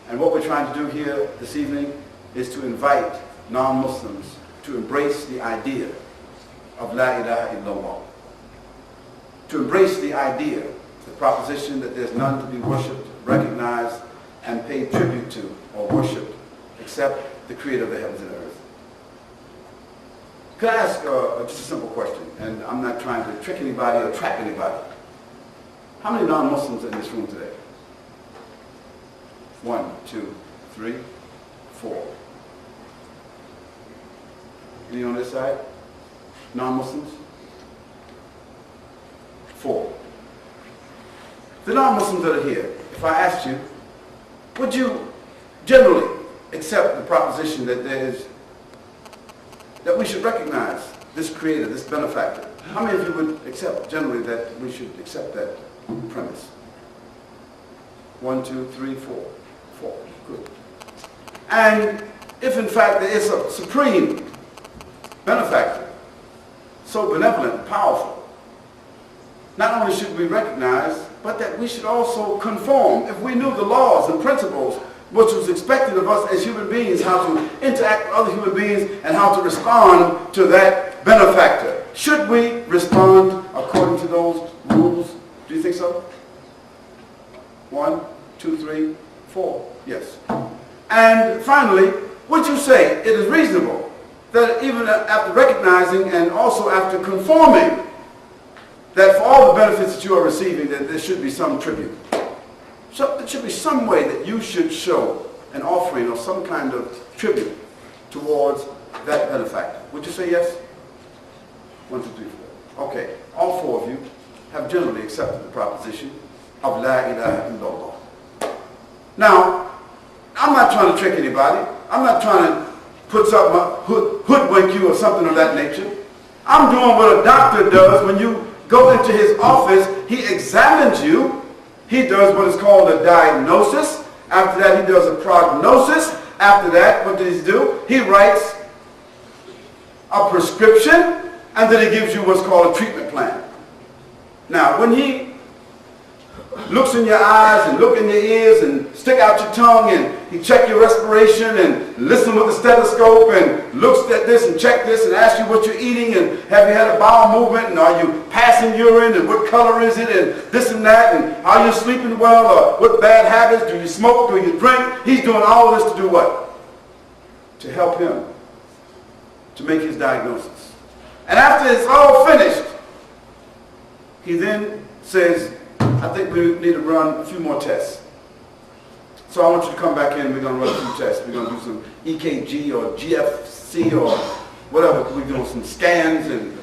And what we're trying to do here this evening is to invite non-Muslims to embrace the idea of La ilaha illallah. To embrace the idea, the proposition that there's none to be worshipped, recognized, and paid tribute to or worshipped except the creator of the heavens and earth. Could I ask just a simple question? And I'm not trying to trick anybody or trap anybody. How many non-Muslims are in this room today? 1, 2, 3, 4. Any on this side? Non-Muslims? 4. The non-Muslims that are here, if I asked you, would you generally accept the proposition that that we should recognize this creator, this benefactor? How many of you would accept generally that we should accept that premise? 1, 2, 3, 4. 4. Good. And if in fact there is a supreme benefactor, so benevolent, powerful, not only should we recognize, but that we should also conform. If we knew the laws and principles which was expected of us as human beings, how to interact with other human beings and how to respond to that benefactor, should we respond according to those rules? Do you think so? 1, 2, 3, 4. Yes. And finally, would you say it is reasonable that even after recognizing and also after conforming, that for all the benefits that you are receiving, that there should be some tribute? So there should be some way that you should show an offering or some kind of tribute towards that benefactor. Would you say yes? 1, 2, 3, 4. Okay. All 4 of you have generally accepted the proposition of La ilaha illallah. Now, I'm not trying to trick anybody. I'm not trying to put something, hoodwink you or something of that nature. I'm doing what a doctor does when you go into his office. He examines you. He does what is called a diagnosis. After that, he does a prognosis. After that, what does he do? He writes a prescription, and then he gives you what's called a treatment plan. Now, when he looks in your eyes and look in your ears and stick out your tongue and he check your respiration and listen with the stethoscope and looks at this and check this and asks you what you're eating and have you had a bowel movement and are you passing urine and what color is it and this and that and are you sleeping well or what bad habits, do you smoke, do you drink? He's doing all of this to do what? To help him to make his diagnosis. And after it's all finished, he then says, I think we need to run a few more tests. So I want you to come back in. We're going to run a few tests. We're going to do some EKG or GFC or whatever. We're doing some scans and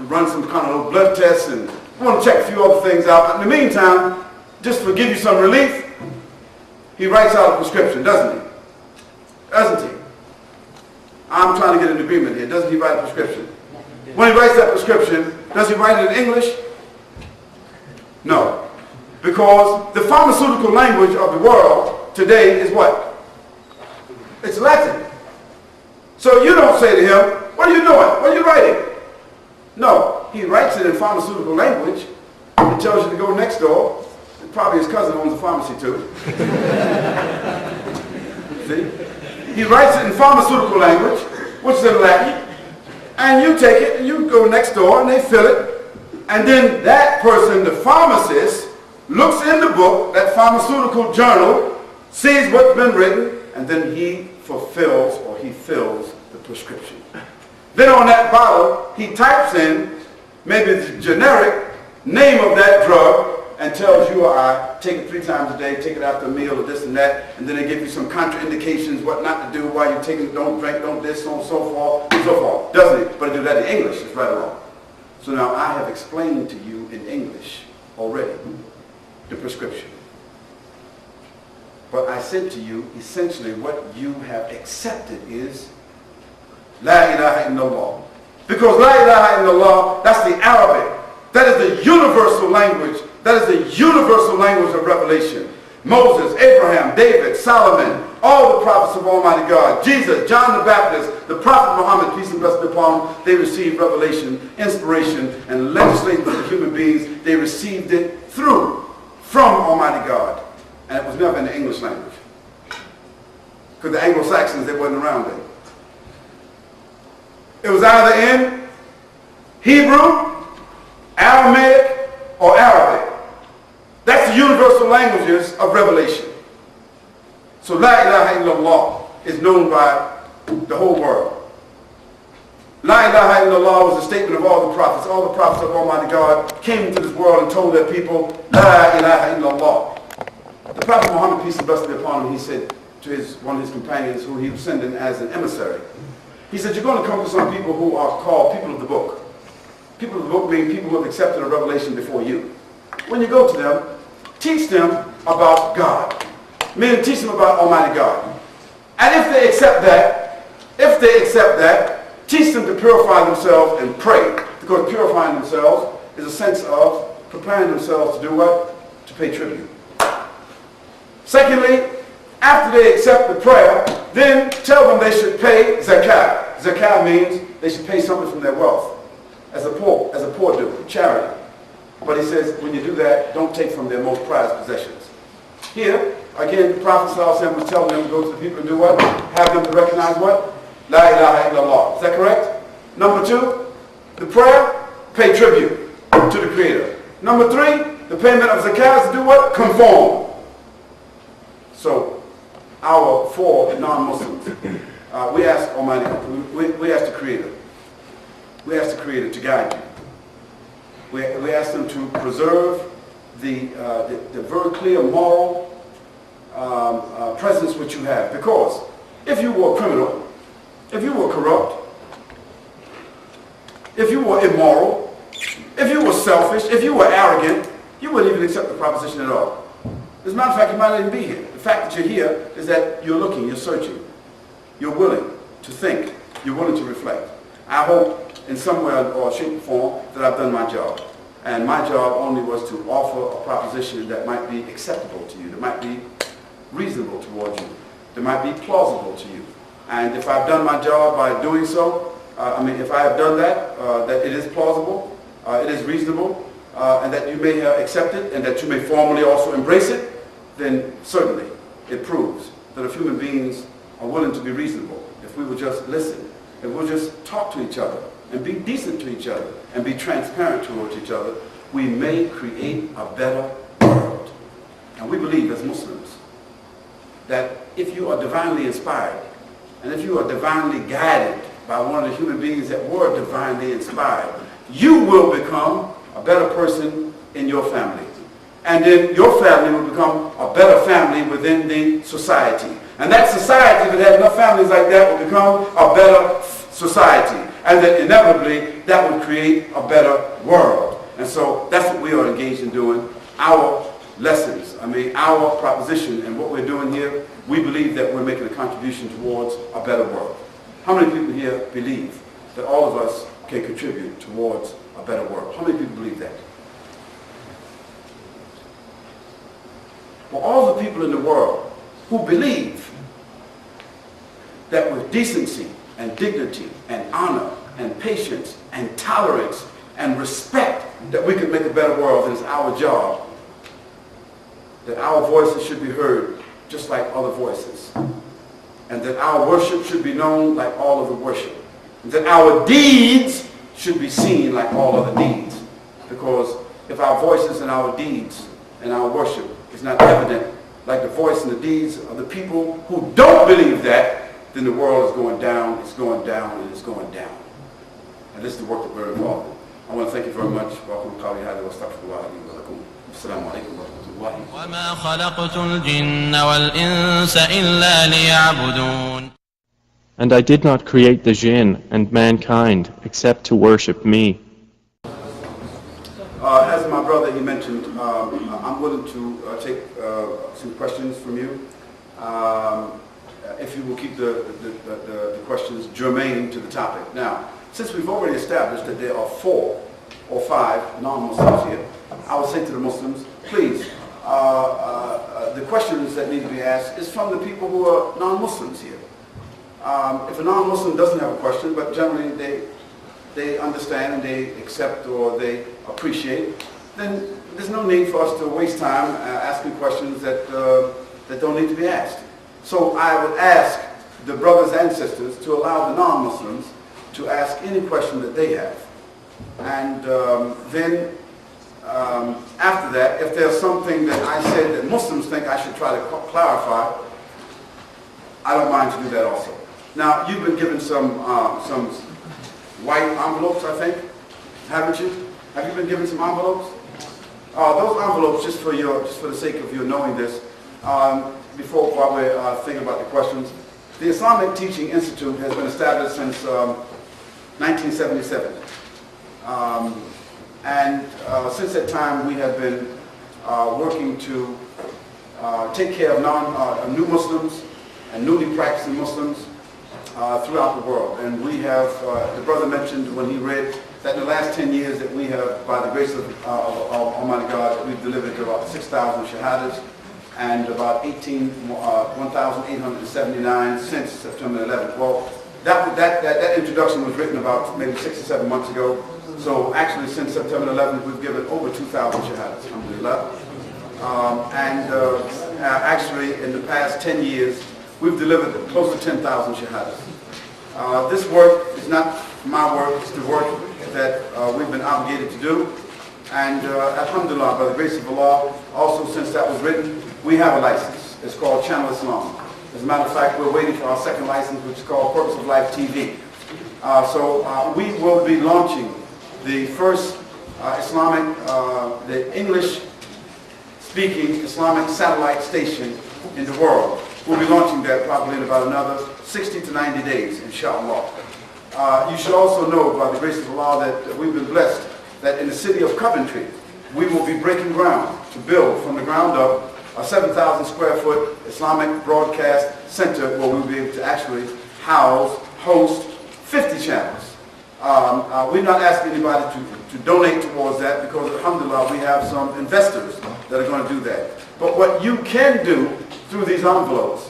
run some kind of little blood tests. And I want to check a few other things out. But in the meantime, just to give you some relief, he writes out a prescription, doesn't he? Doesn't he? I'm trying to get an agreement here. Doesn't he write a prescription? When he writes that prescription, does he write it in English? No. Because the pharmaceutical language of the world today is what? It's Latin. So you don't say to him, what are you doing? What are you writing? No. He writes it in pharmaceutical language. He tells you to go next door. Probably his cousin owns a pharmacy too. See? He writes it in pharmaceutical language, which is in Latin. And you take it and you go next door and they fill it. And then that person, the pharmacist, looks in the book, that pharmaceutical journal, sees what's been written, and then he fulfills or he fills the prescription. Then on that bottle, he types in maybe the generic name of that drug and tells you or I, take it 3 times a day, take it after a meal or this and that, and then they give you some contraindications, what not to do while you're taking it, don't drink, don't this, so on and so forth, and so forth. Doesn't it? But to do that in English is right or wrong. So now I have explained to you in English already the prescription. But I said to you, essentially what you have accepted is La ilaha illallah. Because La ilaha illallah, that's the Arabic. That is the universal language. That is the universal language of revelation. Moses, Abraham, David, Solomon, all the prophets of Almighty God, Jesus, John the Baptist, the Prophet Muhammad, peace and blessings upon him, they received revelation, inspiration, and legislation for human beings. They received it from Almighty God. And it was never in the English language. Because the Anglo-Saxons, they wasn't around then. It was either in Hebrew, Aramaic, or Arabic. That's the universal languages of revelation. So La ilaha illallah is known by the whole world. La ilaha illallah was a statement of all the prophets. All the prophets of Almighty God came into this world and told their people, La ilaha illallah. The Prophet Muhammad, peace and blessing be upon him, he said to one of his companions who he was sending as an emissary, he said, you're going to come to some people who are called people of the book. People of the book mean people who have accepted a revelation before you. When you go to them, teach them about God. Meaning teach them about Almighty God. And if they accept that, teach them to purify themselves and pray. Because purifying themselves is a sense of preparing themselves to do what? To pay tribute. Secondly, after they accept the prayer, then tell them they should pay zakah. Zakah means they should pay something from their wealth. As a poor do, charity. But he says, when you do that, don't take from their most prized possessions. Here, again, the Prophet ﷺ was telling them to go to the people and do what? Have them to recognize what? La ilaha illallah. Is that correct? Number 2, the prayer, pay tribute to the Creator. Number 3, the payment of zakah is to do what? Conform. So, our 4 non-Muslims, we ask Almighty, we ask the Creator. We ask the Creator to guide you. We ask them to preserve the very clear moral presence which you have. Because if you were criminal, if you were corrupt, if you were immoral, if you were selfish, if you were arrogant, you wouldn't even accept the proposition at all. As a matter of fact, you might not even be here. The fact that you're here is that you're looking, you're searching, you're willing to think, you're willing to reflect. I hope in some way or shape or form that I've done my job. And my job only was to offer a proposition that might be acceptable to you, that might be reasonable towards you, that might be plausible to you. And if I've done my job by doing so, if I have done that, that it is plausible, it is reasonable, and that you may accept it, and that you may formally also embrace it, then certainly it proves that if human beings are willing to be reasonable, if we will just listen, if we'll just talk to each other, and be decent to each other, and be transparent towards each other, we may create a better world. And we believe as Muslims that if you are divinely inspired, and if you are divinely guided by one of the human beings that were divinely inspired, you will become a better person in your family. And then your family will become a better family within the society. And that society, if it has enough families like that, will become a better society. And then inevitably, that will create a better world. And so that's what we are engaged in doing. Our lessons, our proposition and what we're doing here, we believe that we're making a contribution towards a better world. How many people here believe that all of us can contribute towards a better world? How many people believe that? Well, all the people in the world who believe that with decency and dignity and honor and patience and tolerance and respect that we can make a better world, and it's our job, that our voices should be heard just like other voices, and that our worship should be known like all other worship, and that our deeds should be seen like all other deeds. Because if our voices and our deeds and our worship is not evident like the voice and the deeds of the people who don't believe that, then the world is going down, it's going down, and it's going down. And this is the work that we're involved in. I want to thank you very much. Assalamu alaikum wa rahmatullahi.
وما خلقت الجن والإنس إلا ليعبدون.
And I did not create the jinn and mankind except to worship me.
As my brother, he mentioned, I'm willing to take some questions from you. If you will keep the questions germane to the topic. Now, since we've already established that there are 4 or 5 non-Muslims here, I will say to the Muslims, please, the questions that need to be asked is from the people who are non-Muslims here. If a non-Muslim doesn't have a question, but generally they understand and they accept or they appreciate, then there's no need for us to waste time asking questions that, that don't need to be asked. So I would ask the brothers and sisters to allow the non-Muslims to ask any question that they have. And then after that, if there's something that I said that Muslims think I should try to clarify, I don't mind to do that also. Now, you've been given some white envelopes, I think, haven't you? Have you been given some envelopes? Those envelopes, just for the sake of you knowing this, while we're thinking about the questions, the Islamic Teaching Institute has been established since 1977. Since that time, we have been working to take care of new Muslims and newly practicing Muslims throughout the world. And we have, the brother mentioned when he read that in the last 10 years that we have, by the grace of Almighty God, we've delivered about 6,000 shahadas and about 1,879 since September 11th. Well, that introduction was written about maybe 6 or 7 months ago. So actually since September 11th, we've given over 2,000 shahadas, alhamdulillah. Actually in the past 10 years, we've delivered close to 10,000 shahadas. This work is not my work, it's the work that we've been obligated to do. And alhamdulillah, by the grace of Allah, also since that was written, we have a license. It's called Channel Islam. As a matter of fact, we're waiting for our second license, which is called Purpose of Life TV. We will be launching the first Islamic, the English-speaking Islamic satellite station in the world. We'll be launching that probably in about another 60 to 90 days, inshallah. You should also know, by the grace of Allah, that we've been blessed that in the city of Coventry, we will be breaking ground to build from the ground up a 7,000 square foot Islamic broadcast center where we'll be able to actually host 50 channels. We're not asking anybody to donate towards that because, alhamdulillah, we have some investors that are going to do that. But what you can do through these envelopes,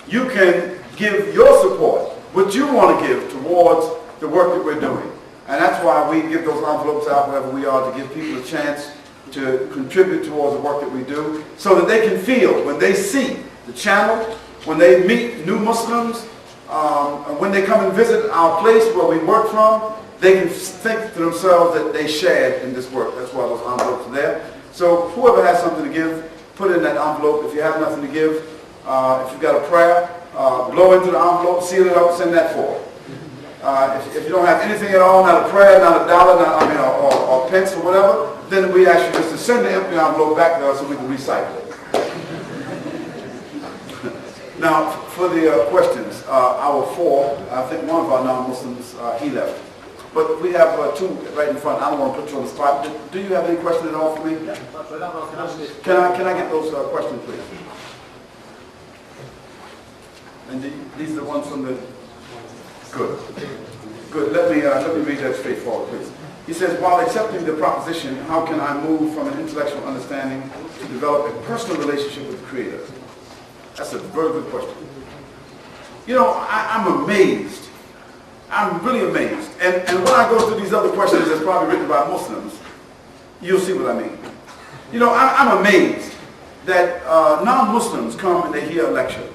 you can give your support, what you want to give towards the work that we're doing. And that's why we give those envelopes out wherever we are, to give people a chance to contribute towards the work that we do, so that they can feel when they see the channel, when they meet new Muslims, when they come and visit our place where we work from, they can think to themselves that they shared in this work. That's why those envelopes are there. So whoever has something to give, put it in that envelope. If you have nothing to give, if you've got a prayer, blow into the envelope, seal it up, send that forward. If you don't have anything at all, not a prayer, not a dollar, or pence or whatever, then we ask you just to send the empty envelope back to us so we can recycle it. Now, for the questions, our four, I think one of our non-Muslims, he left. But we have two right in front. I don't want to put you on the spot. Do you have any questions at all for me? Can I get those questions, please? And these are the ones from the... Good. Good. Let me read that straightforward, please. He says, while accepting the proposition, how can I move from an intellectual understanding to develop a personal relationship with the Creator? That's a very good question. You know, I'm amazed. I'm really amazed. And when I go through these other questions that's probably written by Muslims, you'll see what I mean. You know, I'm amazed that non-Muslims come and they hear a lecture.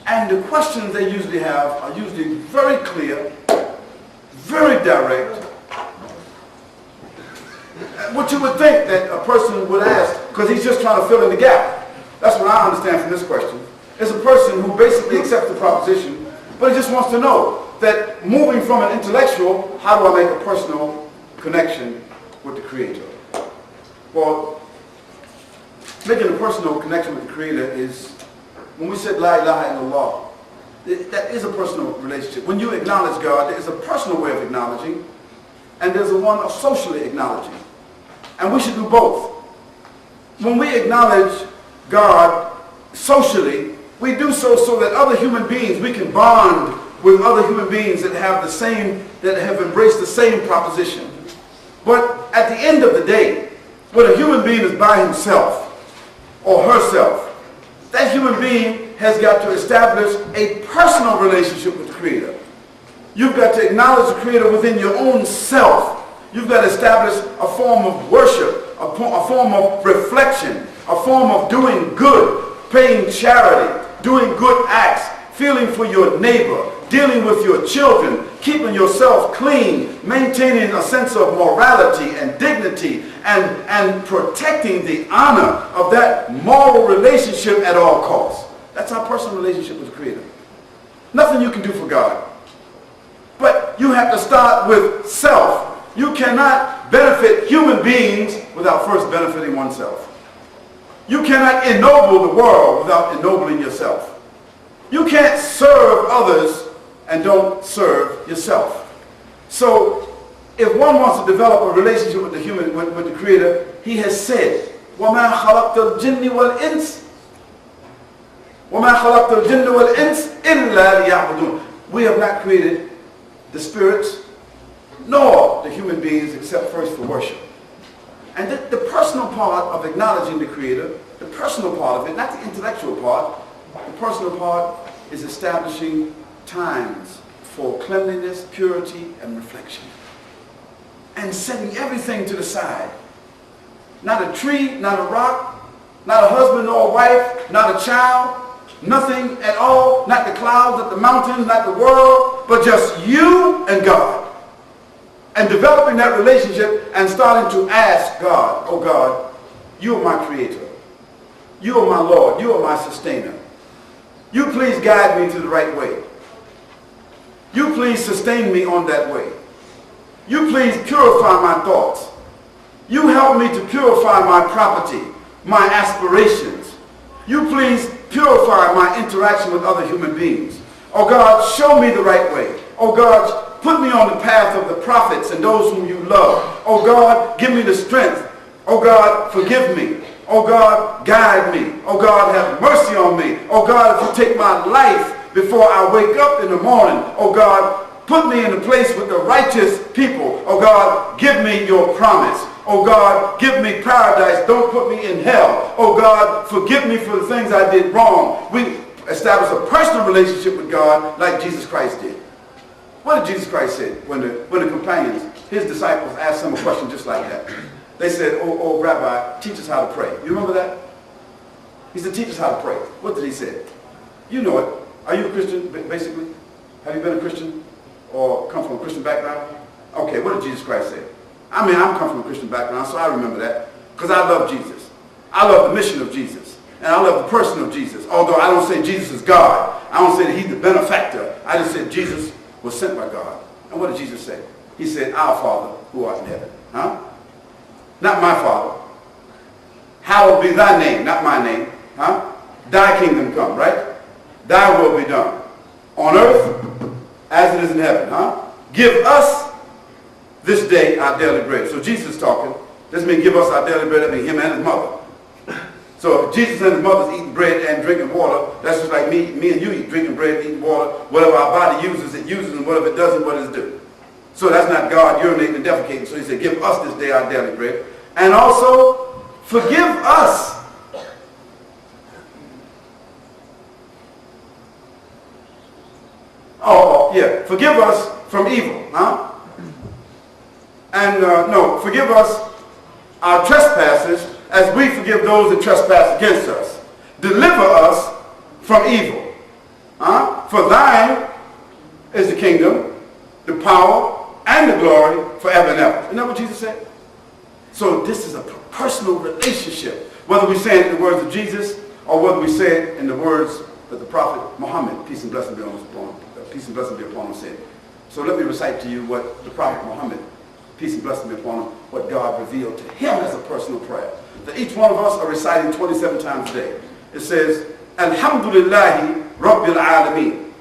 And the questions they usually have are usually very clear, very direct. What you would think that a person would ask, because he's just trying to fill in the gap. That's what I understand from this question. It's a person who basically accepts the proposition, but he just wants to know that moving from an intellectual, how do I make a personal connection with the Creator? Well, making a personal connection with the Creator is, when we said La ilaha illallah, that is a personal relationship. When you acknowledge God, there is a personal way of acknowledging, and there's a one of socially acknowledging. And we should do both. When we acknowledge God socially, we do so that other human beings, we can bond with other human beings that have embraced the same proposition. But at the end of the day, when a human being is by himself or herself, that human being has got to establish a personal relationship with the Creator. You've got to acknowledge the Creator within your own self. You've got to establish a form of worship, a form of reflection, a form of doing good, paying charity, doing good acts, feeling for your neighbor, dealing with your children, keeping yourself clean, maintaining a sense of morality and dignity, and protecting the honor of that moral relationship at all costs. That's our personal relationship with the Creator. Nothing you can do for God. But you have to start with self. You cannot benefit human beings without first benefiting oneself. You cannot ennoble the world without ennobling yourself. You can't serve others and don't serve yourself. So if one wants to develop a relationship with the Creator, he has said, وَمَا خَلَقْتَ الْجِنِّ وَالْإِنسِ وَمَا خَلَقْتَ الْجِنَّ وَالْإِنسِ إِلَّا لِيَعْبُدُونَ. We have not created the spirits nor the human beings except first for worship. And the personal part of acknowledging the Creator, the personal part of it, not the intellectual part, the personal part is establishing times for cleanliness, purity, and reflection. And setting everything to the side. Not a tree, not a rock, not a husband or a wife, not a child, nothing at all, not the clouds, not the mountains, not the world, but just you and God. And developing that relationship and starting to ask God, oh God, you are my Creator. You are my Lord. You are my sustainer. You please guide me to the right way. You please sustain me on that way. You please purify my thoughts. You help me to purify my property, my aspirations. You please purify my interaction with other human beings. Oh God, show me the right way. Oh God, put me on the path of the prophets and those whom you love. Oh God, give me the strength. Oh God, forgive me. Oh God, guide me. Oh God, have mercy on me. Oh God, if you take my life before I wake up in the morning, oh God, put me in a place with the righteous people. Oh God, give me your promise. Oh God, give me paradise. Don't put me in hell. Oh God, forgive me for the things I did wrong. We establish a personal relationship with God like Jesus Christ did. What did Jesus Christ say when the companions, his disciples, asked him a question just like that? They said, oh Rabbi, teach us how to pray. You remember that? He said, teach us how to pray. What did he say? You know it. Are you a Christian, basically? Have you been a Christian or come from a Christian background? Okay, what did Jesus Christ say? I mean, I'm come from a Christian background, so I remember that. Because I love Jesus. I love the mission of Jesus. And I love the person of Jesus. Although I don't say Jesus is God. I don't say that he's the benefactor. I just said Jesus was sent by God. And what did Jesus say? He said, our Father who art in heaven. Huh? Not my Father. Hallowed be thy name, not my name. Huh? Thy kingdom come, right? Thy will be done. On earth as it is in heaven. Huh? Give us this day our daily bread. So Jesus is talking. This means give us our daily bread. That means him and his mother. So if Jesus and his mother's eating bread and drinking water, that's just like me and you eat drinking bread and eating water. Whatever our body uses, it uses, and whatever it doesn't, what does it do? So that's not God urinating and defecating. So he said, give us this day our daily bread. And also, forgive us. Oh, yeah. Forgive us from evil. Huh? And, no, forgive us our trespasses as we forgive those that trespass against us. Deliver us from evil. Huh? For thine is the kingdom, the power, and the glory forever and ever. Isn't that what Jesus said? So this is a personal relationship. Whether we say it in the words of Jesus or whether we say it in the words that the prophet Muhammad, peace and blessing be upon him, said. So let me recite to you what the prophet Muhammad, peace and blessing be upon him, what God revealed to him as a personal prayer. That each one of us are reciting 27 times a day. It says, Alhamdulillahi Rabbil Alameen.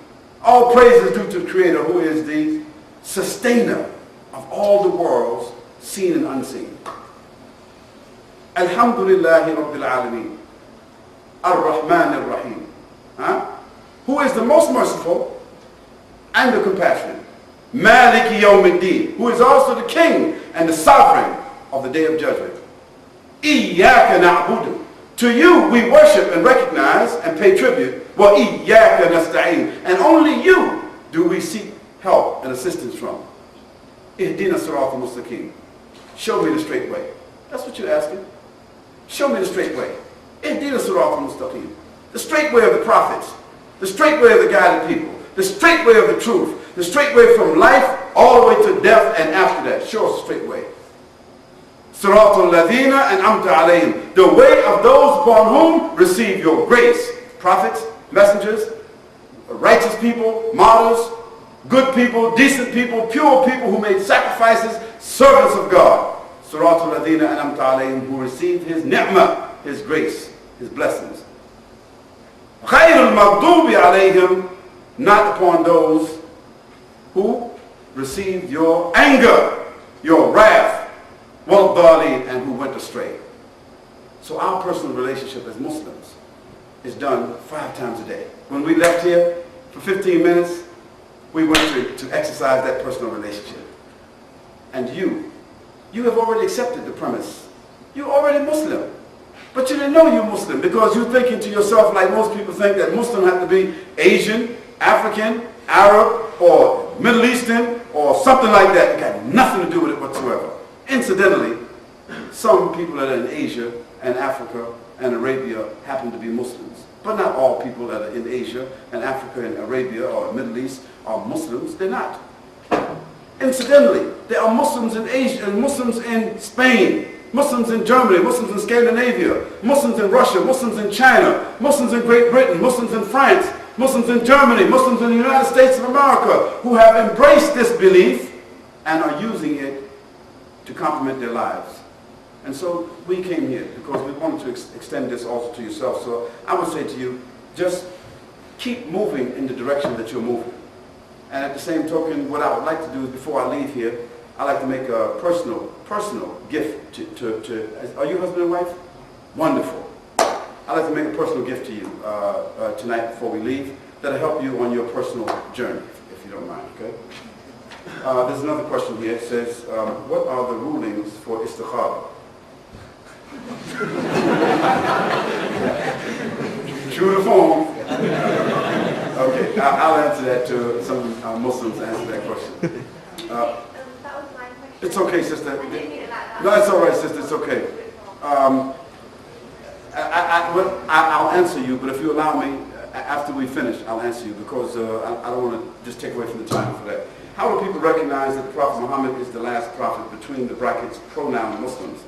All praise is due to the Creator who is the sustainer of all the worlds, seen and unseen. Alhamdulillahi Rabbil Alameen. Ar-Rahman Ar-Rahim. Huh? Who is the most merciful and the compassionate. Maliki Yawmiddin. Who is also the king and the sovereign of the day of judgment. Iyyaka na'budu. To you we worship and recognize and pay tribute. Wa iyyaka nasta'in. And only you do we seek help and assistance from. Ihdina sirat al-mustaqim. Show me the straight way. That's what you're asking. Show me the straight way. Ihdina sirat al-mustaqim. The straight way of the prophets. The straight way of the guided people. The straight way of the truth. The straight way from life all the way to death and after that. Show us the straight way. Siratul ladina an'amta alayhim. The way of those upon whom receive your grace. Prophets, messengers, righteous people, martyrs, good people, decent people, pure people who made sacrifices, servants of God. Siratul ladina an'amta alayhim, who received his ni'mah, his grace, his blessings. Ghayrul maghdubi alayhim, not upon those who received your anger, your wrath, wal-dhalin, and who went astray. So our personal relationship as Muslims is done 5 times a day. When we left here for 15 minutes, we went to exercise that personal relationship. And you have already accepted the premise. You're already Muslim. But you didn't know you're Muslim because you're thinking to yourself like most people think that Muslim have to be Asian, African, Arab, or Middle Eastern, or something like that. It got nothing to do with it whatsoever. Incidentally, some people that are in Asia and Africa and Arabia happen to be Muslims. But not all people that are in Asia and Africa and Arabia or Middle East are Muslims. They're not. Incidentally, there are Muslims in Asia and Muslims in Spain, Muslims in Germany, Muslims in Scandinavia, Muslims in Russia, Muslims in China, Muslims in Great Britain, Muslims in France, Muslims in Germany, Muslims in the United States of America who have embraced this belief and are using it to complement their lives. And so we came here because we wanted to extend this also to yourself. So I would say to you, just keep moving in the direction that you're moving. And at the same token, what I would like to do is before I leave here, I'd like to make a personal gift to are you husband and wife? Wonderful. I'd like to make a personal gift to you tonight before we leave that'll help you on your personal journey, if you don't mind, okay? There's another question here. It says, what are the rulings for istikhara? True to form. Okay, I'll answer that to some Muslims answer that question.
That was my question.
It's okay, sister.
I didn't mean it like that.
No, it's all right, sister. It's okay. I'll answer you, but if you allow me, after we finish, I'll answer you because I don't want to just take away from the time for that. How do people recognize that the Prophet Muhammad is the last prophet between the brackets pronoun Muslims?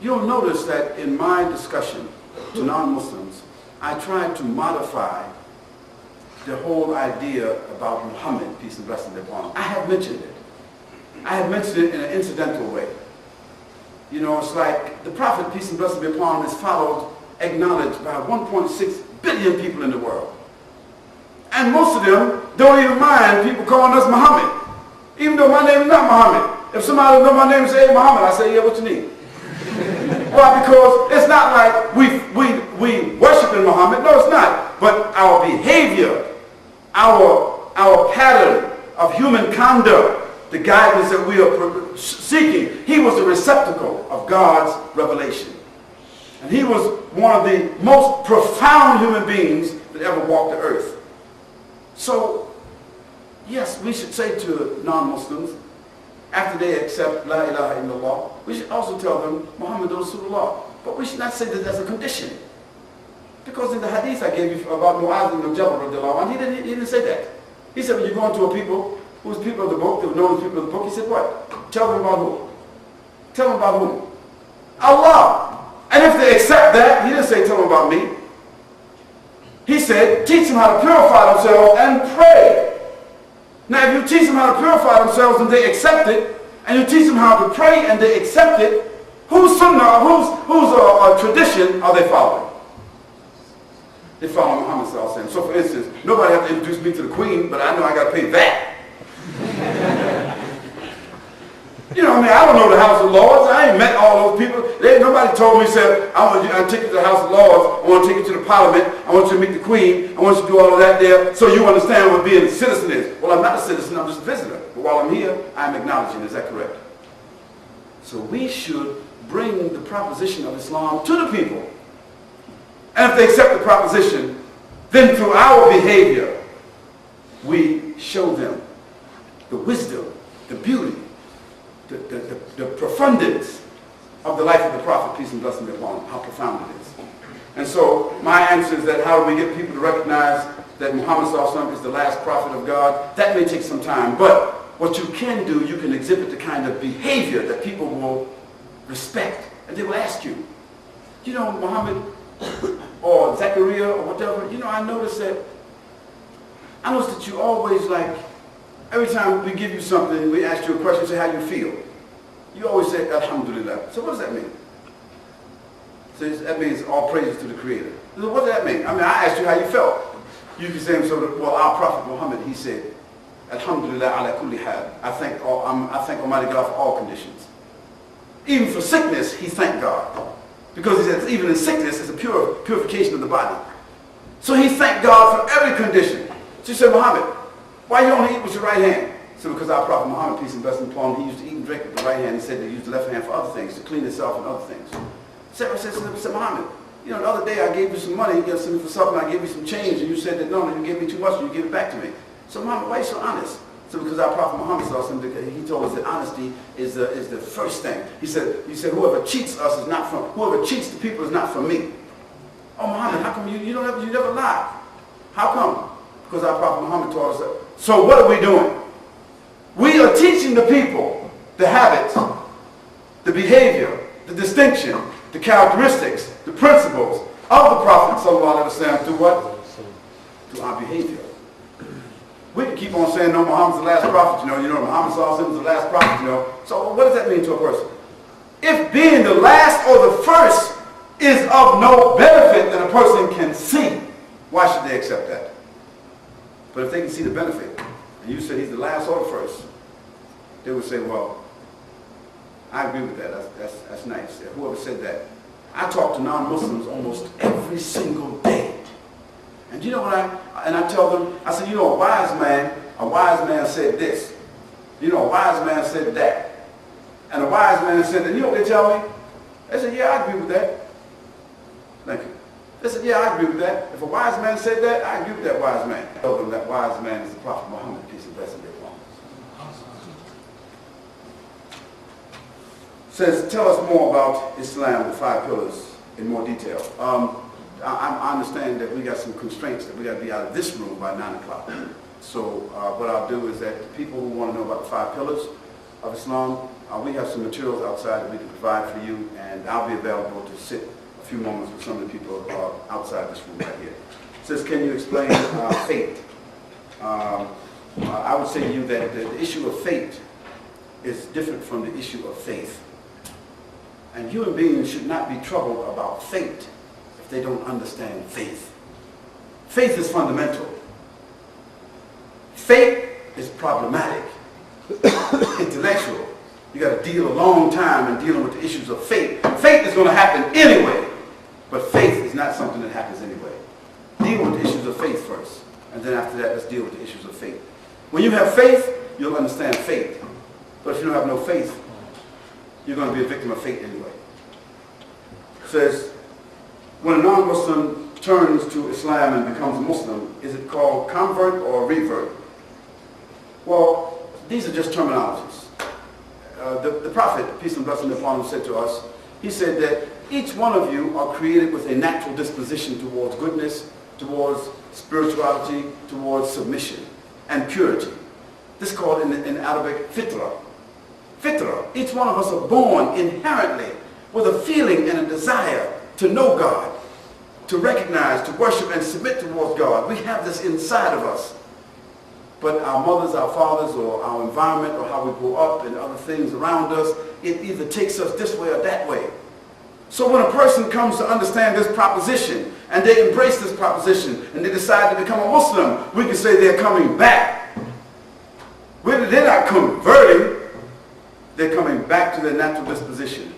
You'll notice that in my discussion to non-Muslims, I tried to modify the whole idea about Muhammad, peace and blessings be upon him. I have mentioned it. I have mentioned it in an incidental way. You know, it's like the Prophet, peace and blessings be upon him, is followed, acknowledged by 1.6 billion people in the world. And most of them don't even mind people calling us Muhammad, even though my name is not Muhammad. If somebody knows my name and say, hey, Muhammad, I say, yeah, what you need? Why? Because it's not like we worship in Muhammad. No, it's not. But our behavior, our pattern of human conduct, the guidance that we are seeking, he was the receptacle of God's revelation. And he was one of the most profound human beings that ever walked the earth. So, yes, we should say to non-Muslims, after they accept La ilaha illallah, we should also tell them Muhammad Rasulullah. But we should not say that as a condition. Because in the hadith I gave you about Mu'adh ibn Jabal radiallahu anhu, he didn't say that. He said when you go into a people who's people of the book, they were known as people of the book, he said what? Tell them about who? Tell them about whom? Allah. And if they accept that, he didn't say tell them about me. He said teach them how to purify themselves and pray. Now, if you teach them how to purify themselves and they accept it, and you teach them how to pray and they accept it, whose sunnah, whose tradition are they following? They follow Muhammad sallallahu alaihi wasallam. So, for instance, nobody has to introduce me to the queen, but I know I got to pay that. You know, I mean, I don't know the House of Lords. I ain't met all those people. Nobody told me, said, I want you to take you to the House of Lords. I want to take you to the Parliament. I want you to meet the Queen. I want you to do all of that there so you understand what being a citizen is. Well, I'm not a citizen. I'm just a visitor. But while I'm here, I'm acknowledging. Is that correct? So we should bring the proposition of Islam to the people. And if they accept the proposition, then through our behavior, we show them the wisdom the beauty, the profundity of the life of the Prophet, peace and blessing be upon him, how profound it is. And so my answer is that how do we get people to recognize that Muhammad Sallallahu Alaihi Wasallam is the last prophet of God? That may take some time, but what you can do, you can exhibit the kind of behavior that people will respect, and they will ask you, you know, Muhammad or Zechariah or whatever, you know, I noticed that you always, like, every time we give you something, we ask you a question, say how you feel. You always say, Alhamdulillah. So what does that mean? So that means all praises to the Creator. So what does that mean? I mean, I asked you how you felt. You can say, so, well, our Prophet Muhammad, he said, Alhamdulillah ala kulli hal. I thank Almighty God for all conditions. Even for sickness, he thanked God. Because he says even in sickness, it's a purification of the body. So he thanked God for every condition. So you said, Muhammad, why you only eat with your right hand? So because our Prophet Muhammad, peace and blessing upon him, he used to eat and drink with the right hand. He said they used the left hand for other things, to clean himself and other things. Sarah said, Muhammad, you know, the other day I gave you some money, you know, for something, I gave you some change, and you said that no, you gave me too much, and you give it back to me. So Muhammad, why are you so honest? So because our Prophet Muhammad, he told us that honesty is the first thing. He said whoever cheats us is not from, whoever cheats the people is not from me. Oh Muhammad, how come you never lie? How come? Because our Prophet Muhammad taught us that. So what are we doing? We are teaching the people the habits, the behavior, the distinction, the characteristics, the principles of the Prophet Sallallahu Alaihi Wasallam through what? Through our behavior. We can keep on saying, no, Muhammad's the last prophet, you know, Muhammad Sallallahu Alaihi Wasallam is the last prophet, you know. So what does that mean to a person? If being the last or the first is of no benefit that a person can see, why should they accept that? But if they can see the benefit, and you say he's the last or the first, they would say, well, I agree with that. That's nice. Whoever said that. I talk to non-Muslims almost every single day. And you know what I tell them, I said, you know, a wise man said this. You know, a wise man said that. And a wise man said that. You know what they tell me? They said, yeah, I agree with that. Thank you. They said, yeah, I agree with that. If a wise man said that, I agree with that wise man. I tell them that wise man is the Prophet Muhammad, peace and blessing be upon him. Says, tell us more about Islam, the 5 pillars, in more detail. I understand that we got some constraints that we got to be out of this room by 9 o'clock. So what I'll do is that the people who want to know about the 5 pillars of Islam, we have some materials outside that we can provide for you, and I'll be available to sit a few moments with some of the people outside this room right here. It says, can you explain fate? I would say to you that the issue of fate is different from the issue of faith. And human beings should not be troubled about fate if they don't understand faith. Faith is fundamental. Fate is problematic, intellectual. You got to deal a long time in dealing with the issues of fate. Fate is going to happen anyway, but faith is not something that happens anyway. Deal with the issues of faith first, and then after that, let's deal with the issues of faith. When you have faith, you'll understand fate. But if you don't have no faith, you're going to be a victim of fate anyway. It says, when a non-Muslim turns to Islam and becomes a Muslim, is it called convert or revert? Well, these are just terminologies. The Prophet, peace and blessing upon him, said to us, he said that each one of you are created with a natural disposition towards goodness, towards spirituality, towards submission and purity. This is called in Arabic fitra. Fitra. Each one of us are born inherently with a feeling and a desire to know God, to recognize, to worship and submit towards God. We have this inside of us. But our mothers, our fathers, or our environment, or how we grow up and other things around us, it either takes us this way or that way. So when a person comes to understand this proposition, and they embrace this proposition, and they decide to become a Muslim, we can say they're coming back. They're not converting, they're coming back to their natural disposition.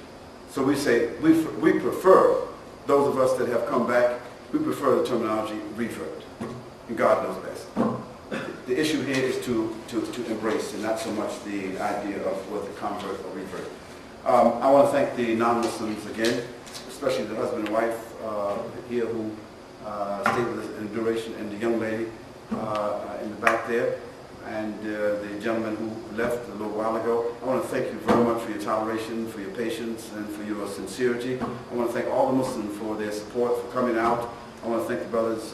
So we say, we prefer, those of us that have come back, we prefer the terminology revert. And God knows best. The issue here is to embrace, and not so much the idea of whether convert or revert. I want to thank the non-Muslims again, especially the husband and wife here who stayed with us in duration, and the young lady in the back there. and the gentleman who left a little while ago. I want to thank you very much for your toleration, for your patience, and for your sincerity. I want to thank all the Muslims for their support, for coming out. I want to thank the brothers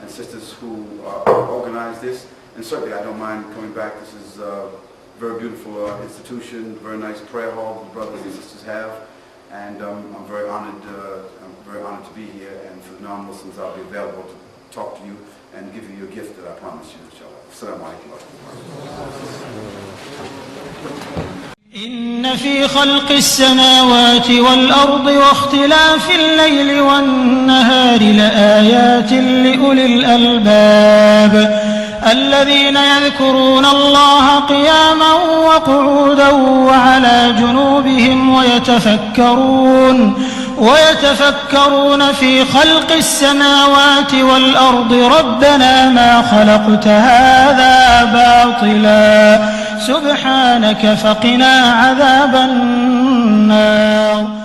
and sisters who organized this. And certainly I don't mind coming back. This is a very beautiful institution, very nice prayer hall the brothers and sisters have. And I'm very honored to be here. And for non-Muslims, I'll be available to talk to you and give you your gift that I promised you, inshallah. Assalamu alaikum.
إن في خلق السماوات والأرض واختلاف الليل والنهار لآيات لأولي الألباب الذين يذكرون الله قياما وقعودا وعلى جنوبهم ويتفكرون في خلق السماوات والأرض ربنا ما خلقت هذا باطلا سبحانك فقنا عذاب النار